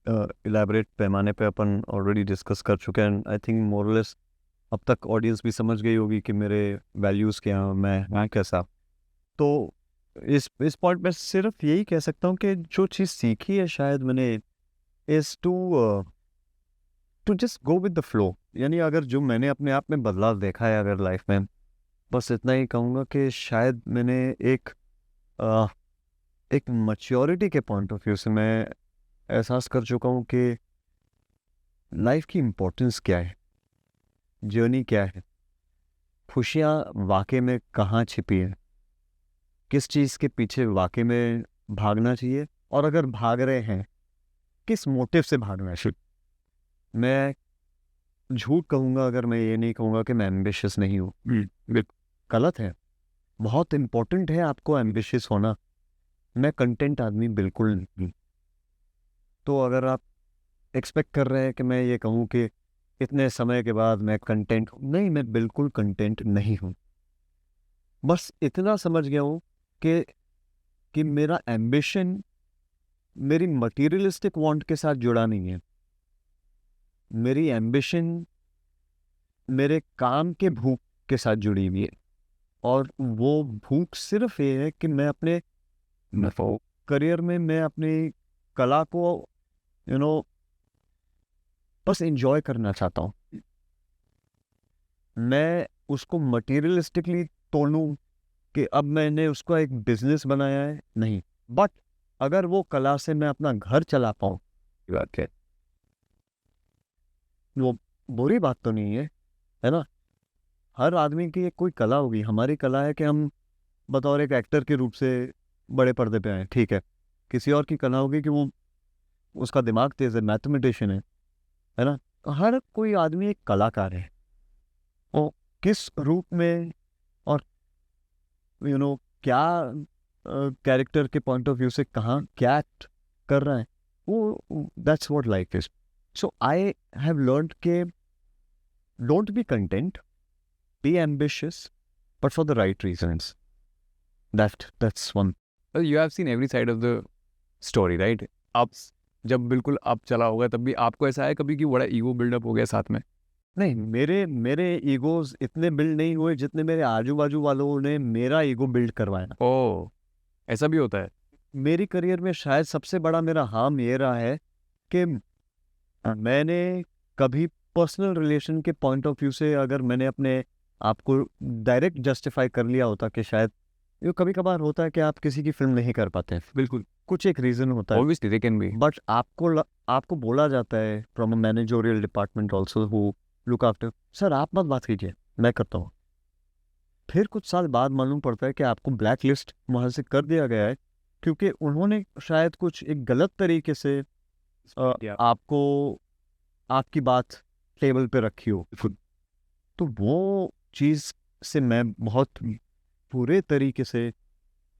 इलेबरेट पैमाने पे, अपन ऑलरेडी डिस्कस कर चुके हैं। आई थिंक मोरलेस अब तक ऑडियंस भी समझ गई होगी कि मेरे वैल्यूज़ क्या हैं, मैं कैसा। तो इस पॉइंट में सिर्फ यही कह सकता हूँ कि जो चीज़ सीखी है शायद मैंने, is to just go with the flow. यानी अगर जो मैंने अपने आप में बदलाव देखा है अगर लाइफ में, बस इतना ही कहूँगा कि शायद मैंने एक अ, एक मैच्योरिटी के पॉइंट ऑफ व्यू से मैं एहसास कर चुका हूँ कि लाइफ की इम्पोर्टेंस क्या है, जर्नी क्या है, खुशियाँ वाकई में कहाँ छिपी है, किस चीज़ के पीछे वाकई में भागना चाहिए, और अगर भाग रहे हैं किस मोटिव से भागना चाहिए। मैं झूठ कहूँगा अगर मैं ये नहीं कहूँगा कि मैं एम्बिशियस नहीं हूँ, गलत है। बहुत इम्पोर्टेंट है आपको एम्बिशियस होना। मैं कंटेंट आदमी बिल्कुल नहीं। तो अगर आप एक्सपेक्ट कर रहे हैं कि मैं ये कहूँ कि इतने समय के बाद मैं कंटेंट, नहीं, मैं बिल्कुल कंटेंट नहीं हूँ। बस इतना समझ गया हूँ कि मेरा एम्बिशन मेरी मटीरियलिस्टिक वांट के साथ जुड़ा नहीं है। मेरी एम्बिशन मेरे काम के भूख के साथ जुड़ी हुई है, और वो भूख सिर्फ ये है कि मैं अपने करियर में मैं अपनी कला को यू नो बस एंजॉय करना चाहता हूँ। मैं उसको मटेरियलिस्टिकली तोड़ूं कि अब मैंने उसको एक बिजनेस बनाया है, नहीं। बट अगर वो कला से मैं अपना घर चला पाऊँ, बात है, वो बुरी बात तो नहीं है ना। हर आदमी की एक कोई कला होगी। हमारी कला है कि हम बतौर एक एक्टर के रूप से बड़े पर्दे पे आए, ठीक है। किसी और की कला होगी कि वो उसका दिमाग तेज है, मैथमेटिशियन है ना। हर कोई आदमी एक कलाकार है। वो किस रूप में और क्या कैरेक्टर के पॉइंट ऑफ व्यू से कहाँ क्या act कर रहा है, वो that's what life is. So I have learned के don't be content, be ambitious, but for the right reasons. That's one. You have seen every side of the story, right? आप जब बिल्कुल आप चला होगा तब भी आपको ऐसा है कभी कि बड़ा ईगो बिल्डअप हो गया साथ में? नहीं, मेरे ईगोज इतने बिल्ड नहीं हुए जितने मेरे आजू बाजू वालों ने मेरा ईगो बिल्ड करवाया। ओह, ऐसा भी होता है? मेरी करियर में शायद सबसे बड़ा मेरा हार्म ये रहा है कि मैंने कभी पर्सनल रिलेशन के पॉइंट ऑफ व्यू से अगर मैंने अपने आप को डायरेक्ट जस्टिफाई कर लिया होता कि शायद ये कभी कभार होता है कि आप किसी की फिल्म नहीं कर पाते, बिल्कुल, कुछ एक रीज़न होता है। Obviously they can be. But आपको बोला जाता है from a managerial department also who look after, sir आप मत बात कीजिए, मैं करता हूँ। फिर कुछ साल बाद मालूम पड़ता है कि आपको ब्लैक लिस्ट वहाँ से कर दिया गया है, क्योंकि उन्होंने शायद कुछ एक गलत तरीके से आपको आपकी बात टेबल पे रखी हो। तो वो चीज़ से मैं बहुत पूरे तरीके से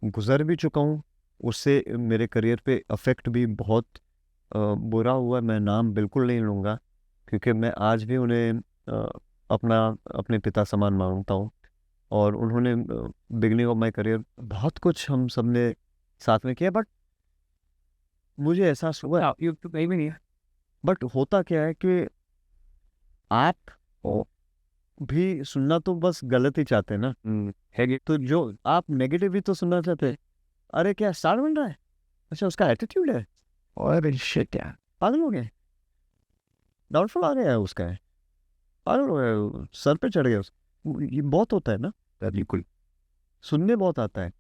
गुजर भी चुका हूँ। उससे मेरे करियर पे अफेक्ट भी बहुत बुरा हुआ। मैं नाम बिल्कुल नहीं लूँगा, क्योंकि मैं आज भी उन्हें अपने पिता समान मानता हूँ, और उन्होंने बिगनिंग ऑफ माय करियर बहुत कुछ हम सब ने साथ में किया। बट मुझे एहसास हुआ, ये तो कहीं भी नहीं है। बट होता क्या है कि आप भी सुनना तो बस गलत ही चाहते हैं ना। है कि तो जो आप नेगेटिव भी तो सुनना चाहते हैं। अरे क्या स्टार बन रहा है, अच्छा उसका एटीट्यूड है, और शिट यार पागल हो गए, डाउनफॉल आ गया है उसका, है पागल हो गया, सर पे चढ़ गया ये बहुत होता है ना। बिल्कुल। सुनने बहुत आता है।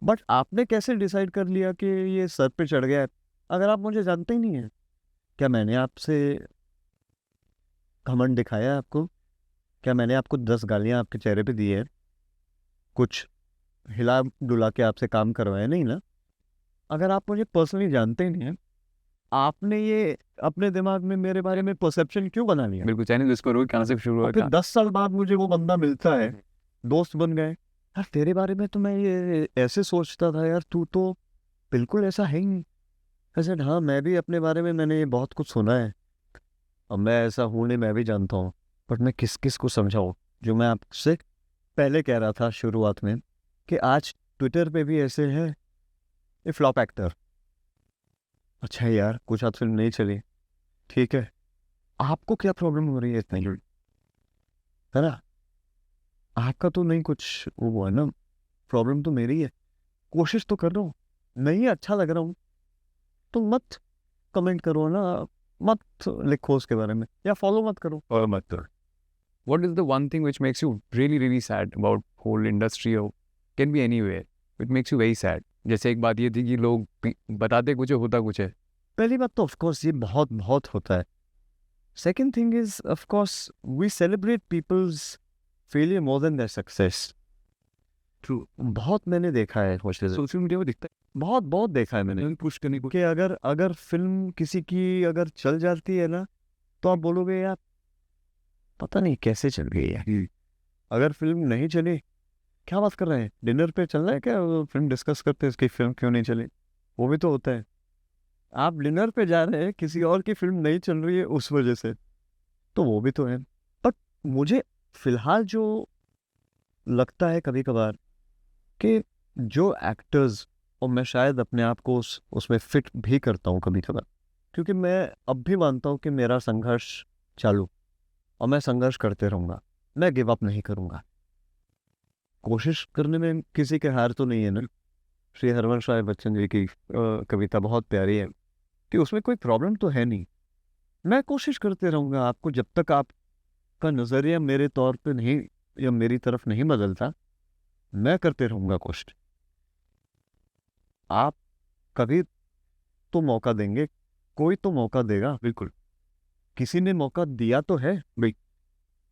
बट आपने कैसे डिसाइड कर लिया कि ये सर पे चढ़ गया है, अगर आप मुझे जानते ही नहीं है? क्या मैंने आपसे घमंड दिखाया है आपको? क्या मैंने आपको 10 गालियां आपके चेहरे पे दी है? कुछ हिला डुला के आपसे काम करवाया, नहीं ना। अगर आप मुझे पर्सनली जानते ही नहीं हैं, आपने ये अपने दिमाग में मेरे बारे में परसेप्शन क्यों बना लिया? बिल्कुल, चाइनीज विस्पर हो कहाँ से शुरू हुआ और फिर कहाँ 10 साल बाद मुझे वो बंदा मिलता है, दोस्त बन गए, यार तेरे बारे में तो मैं ये ऐसे सोचता था यार, तू तो बिल्कुल ऐसा है ही नहीं। ऐसे हाँ, मैं भी अपने बारे में मैंने ये बहुत कुछ सुना है, अब मैं ऐसा हूँ नहीं, मैं भी जानता हूँ, बट मैं किस किस को समझाऊँ? जो मैं आपसे पहले कह रहा था शुरुआत में, कि आज ट्विटर पे भी ऐसे हैं, ये फ्लॉप एक्टर। अच्छा यार, कुछ आज फिल्म नहीं चली, ठीक है, आपको क्या प्रॉब्लम हो रही है इतनी, है ना? आपका तो नहीं कुछ वो हुआ ना, प्रॉब्लम तो मेरी है। कोशिश तो कर रहा हूँ, नहीं अच्छा लग रहा हूँ तो मत कमेंट करो ना, मत लिखो उसके बारे में, या फॉलो मत करो। और मत कर। What is the one thing which makes you really really sad about whole industry or can be anywhere which makes you very sad? जैसे एक बात ये थी कि लोग बताते कुछ है होता कुछ है। पहली बात तो ऑफकोर्स ये बहुत बहुत होता है। Second thing is of course we celebrate people's failure more than their success. True. बहुत मैंने देखा है, सोशल मीडिया में दिखता बहुत बहुत देखा है मैंने, है पुश करने को। कि अगर अगर फिल्म किसी की अगर चल जाती है ना, तो आप बोलोगे यार पता नहीं कैसे चल गई है। अगर फिल्म नहीं चली, क्या बात कर रहे हैं, डिनर पे चल रहा है क्या, फिल्म डिस्कस करते हैं इसकी फिल्म क्यों नहीं चली। वो भी तो होता है, आप डिनर पे जा रहे हैं, किसी और की फिल्म नहीं चल रही है उस वजह से, तो वो भी तो है। बट मुझे फिलहाल जो लगता है कभी कभार, कि जो एक्टर्स, और मैं शायद अपने आप को उसमें फिट भी करता हूँ कभी कभार, क्योंकि मैं अब भी मानता हूँ कि मेरा संघर्ष चालू, और मैं संघर्ष करते रहूँगा, मैं गिव अप नहीं करूँगा। कोशिश करने में किसी के हार तो नहीं है ना। श्री हरवंश राय बच्चन जी की कविता बहुत प्यारी है, कि उसमें कोई प्रॉब्लम तो है नहीं, मैं कोशिश करते रहूँगा। आपको जब तक आपका नज़रिया मेरे तौर पे नहीं या मेरी तरफ नहीं बदलता, मैं करते रहूँगा कोशिश। आप कभी तो मौका देंगे, कोई तो मौका देगा, बिल्कुल। किसी ने मौका दिया तो है भाई।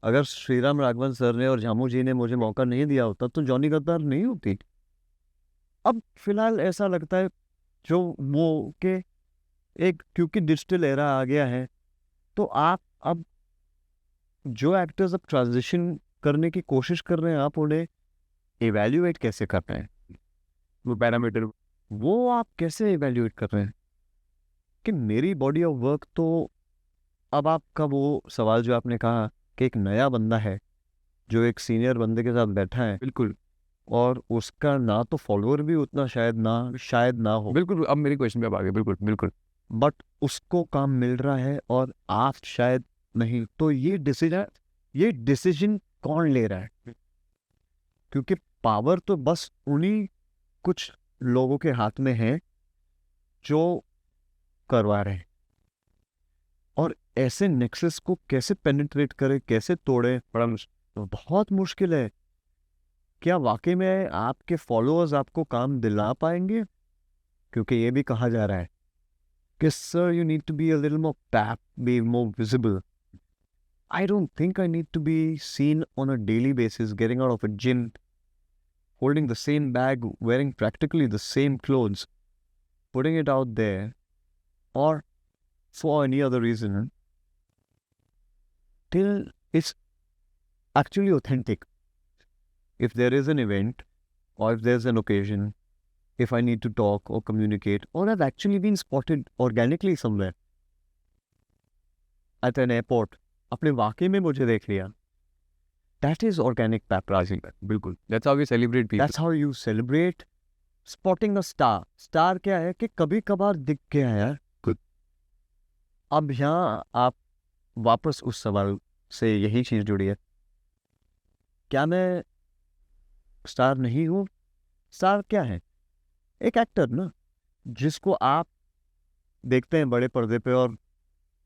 अगर श्रीराम राघवन सर ने और झामू जी ने मुझे मौका नहीं दिया होता तो जॉनी गद्दार नहीं होती। अब फिलहाल ऐसा लगता है जो वो के एक, क्योंकि डिजिटल एरा आ गया है, तो आप अब जो एक्टर्स अब ट्रांजिशन करने की कोशिश कर रहे हैं, आप उन्हें इवैल्यूएट कैसे कर रहे हैं, वो पैरामीटर। वो आप कैसे इवैल्यूएट कर रहे हैं? कि मेरी बॉडी ऑफ वर्क तो, अब आपका वो सवाल जो आपने कहा कि एक नया बंदा है जो एक सीनियर बंदे के साथ बैठा है, बिल्कुल और उसका ना तो फॉलोअर भी उतना शायद ना हो, बिल्कुल। अब मेरी क्वेश्चन पे आप आ गए। बिल्कुल बिल्कुल। बट उसको काम मिल रहा है और आप शायद नहीं, तो ये डिसीजन कौन ले रहा है? क्योंकि पावर तो बस उन्हीं कुछ लोगों के हाथ में है जो करवा रहे हैं, और ऐसे नेक्सस को कैसे पेनिट्रेट करे, कैसे तोड़े, बड़ा मुश्किल। बहुत मुश्किल है। क्या वाकई में आपके फॉलोअर्स आपको काम दिला पाएंगे? क्योंकि ये भी कहा जा रहा है कि sir you need to be a little more pep, be more visible. I don't think I need to be seen on a daily basis getting out of a gym, holding the same bag, wearing practically the same clothes, putting it out there, or for any other reason, till it's actually authentic. If there is an event, or if there's an occasion, if I need to talk or communicate, or I've actually been spotted organically somewhere, at an airport, अपने वाकई में मुझे देख लिया, that is organic paparazzi. बिल्कुल। That's how we celebrate people. That's how you celebrate spotting a star. Star क्या है कि कभी कभार दिख गया यार। Good. अब यहाँ आप वापस उस सवाल से यही चीज जुड़ी है, क्या मैं स्टार नहीं हूँ? स्टार क्या है? एक एक्टर ना, जिसको आप देखते हैं बड़े पर्दे पे, और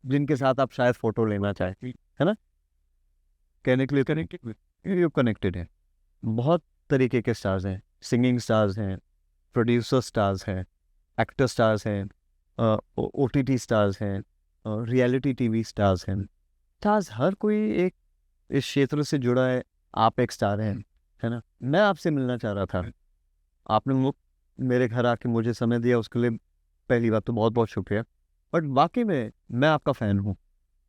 जिनके साथ आप शायद फोटो लेना चाहें, है ना? कहने के लिए कनेक्टेड है। बहुत तरीके के स्टार्स हैं, सिंगिंग स्टार्स हैं, प्रोड्यूसर स्टार्स हैं, एक्टर स्टार्स हैं, OTT स्टार्स हैं, रियलिटी टीवी स्टार्स हैं। स्टार्स हर कोई एक इस क्षेत्र से जुड़ा है। आप एक स्टार हैं, है ना? मैं आपसे मिलना चाह रहा था आपने मेरे घर आके मुझे समय दिया, उसके लिए पहली बात तो बहुत बहुत शुक्रिया। बट वाकई में मैं आपका फ़ैन हूँ।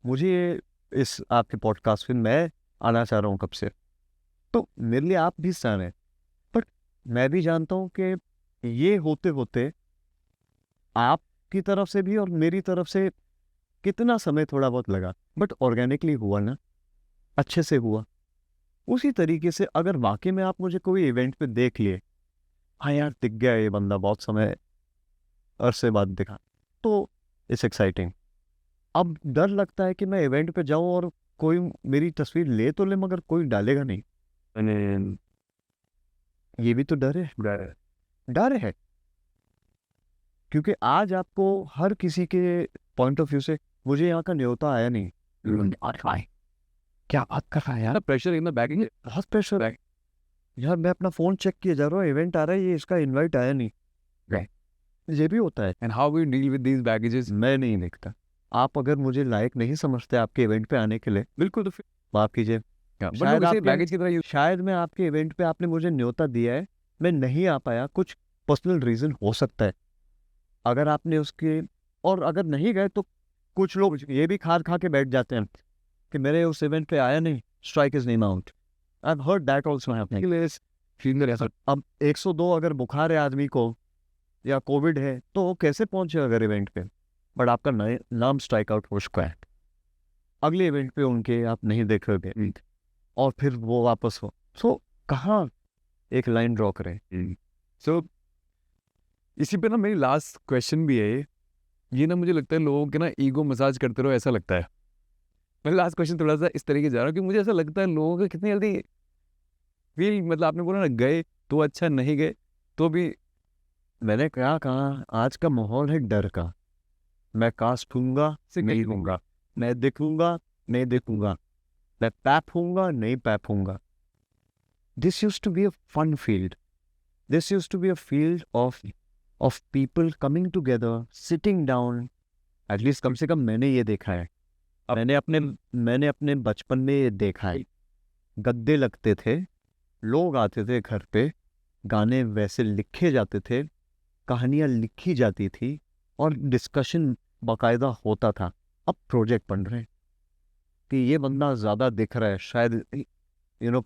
मुझे इस आपके पॉडकास्ट पे मैं आना चाह रहा हूँ कब से। तो मेरे लिए आप भी स्टार हैं, बट मैं भी जानता हूँ कि ये होते होते आपकी तरफ से भी और मेरी तरफ से कितना समय थोड़ा बहुत लगा, बट ऑर्गेनिकली हुआ ना, अच्छे से हुआ। उसी तरीके से अगर वाकई में आप मुझे कोई इवेंट पे देख लिए, हाँ यार दिख गया ये बंदा, बहुत समय अरसे बाद दिखा, तो इट्स एक्साइटिंग। अब डर लगता है कि मैं इवेंट पे जाऊं और कोई मेरी तस्वीर ले तो ले, मगर कोई डालेगा नहीं। मैंने ये भी तो डर है, डर है। क्योंकि आज आपको हर किसी के पॉइंट ऑफ व्यू से, मुझे यहाँ का न्योता आया नहीं, क्या बात कर रहा है यार, प्रेशर इन द बैग। बहुत प्रेशर है यार। मैं अपना फोन चेक किए जा रहा हूँ, इवेंट आ रहा है, ये इसका इनवाइट आया नहीं। ये भी होता है। And how we deal with these baggages? मैं नहीं देखता। आप अगर मुझे लायक नहीं समझते आपके इवेंट पे आने के लिए, बिल्कुल, तो फिर माफ कीजिए, बट शायद लोग इसे आपके बैगेज की तरह यूज। शायद मैं आपके इवेंट पे आपने मुझे न्योता दिया है, मैं नहीं आ पाया, कुछ पर्सनल रीजन हो सकता है। अगर आपने उसके, और अगर नहीं गए तो कुछ लोग ये भी खार खा के बैठ जाते हैं कि मेरे उस इवेंट पे आया नहीं, strike is name out. I have heard that also happening. अब 102 अगर बुखार है आदमी को या कोविड है तो वो कैसे पहुंचे अगर इवेंट पे, बट आपका नाम स्ट्राइक आउट हो चुका है, अगले इवेंट पे उनके आप नहीं देख रहे और फिर वो वापस हो, सो कहाँ एक लाइन ड्रॉ करें। सो इसी पे ना मेरी लास्ट क्वेश्चन भी है ये ना मुझे लगता है लोगों के ना ईगो मसाज करते रहो ऐसा लगता है। मेरा लास्ट क्वेश्चन थोड़ा सा इस तरीके जा रहा है कि मुझे ऐसा लगता है लोगों का कितनी जल्दी फील, मतलब आपने बोला ना गए तो अच्छा, नहीं गए तो भी। मैंने क्या कहा, आज का माहौल है डर का। मैं कास्ट हूँगा नहीं हूँगा, मैं दिखूंगा नहीं दिखूंगा, मैं पैप हूँगा नहीं पैप हूँगा। This used to be a fun field, this used to be a field of people coming together, sitting down. At least कम से कम मैंने ये देखा है, मैंने अपने बचपन में ये देखा है। गद्दे लगते थे, लोग आते थे घर पे, गाने वैसे लिखे जाते थे, कहानियाँ लिखी जाती थी और डिस्कशन बाकायदा होता था। अब प्रोजेक्ट बन रहे हैं कि ये बंदा ज़्यादा दिख रहा है, शायद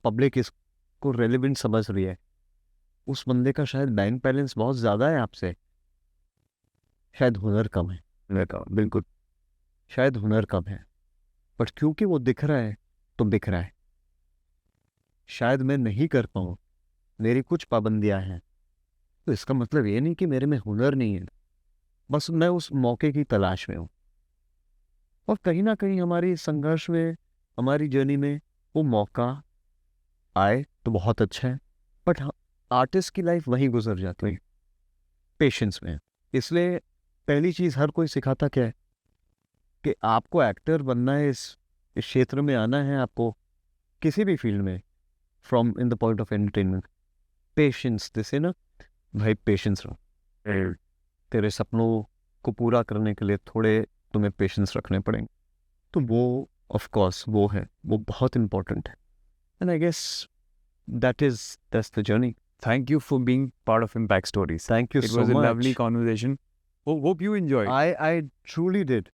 पब्लिक इसको रेलिवेंट समझ रही है, उस बंदे का शायद बैंक बैलेंस बहुत ज़्यादा है आपसे, शायद हुनर कम है। बिल्कुल, शायद हुनर कम है, बट क्योंकि वो दिख रहा है तो बिक रहा है। शायद मैं नहीं कर पाऊँ, मेरी कुछ पाबंदियां हैं, तो इसका मतलब ये नहीं कि मेरे में हुनर नहीं है, बस मैं उस मौके की तलाश में हूँ। और कहीं ना कहीं हमारी संघर्ष में, हमारी जर्नी में वो मौका आए तो बहुत अच्छा है, बट आर्टिस्ट की लाइफ वहीं गुजर जाती है, पेशेंस में। इसलिए पहली चीज़ हर कोई सिखाता क्या है कि आपको एक्टर बनना है, इस क्षेत्र में आना है आपको, किसी भी फील्ड में, from in the point of entertainment, patience. जैसे ना भाई, पेशेंस रहो, तेरे सपनों को पूरा करने के लिए थोड़े तुम्हें पेशेंस रखने पड़ेंगे। तो वो ऑफ कोर्स वो है, वो बहुत इंपॉर्टेंट है। And I guess that's the journey. thank you for being part of Impact Stories. Thank you It so was a much. lovely conversation. Hope you enjoyed. I truly did.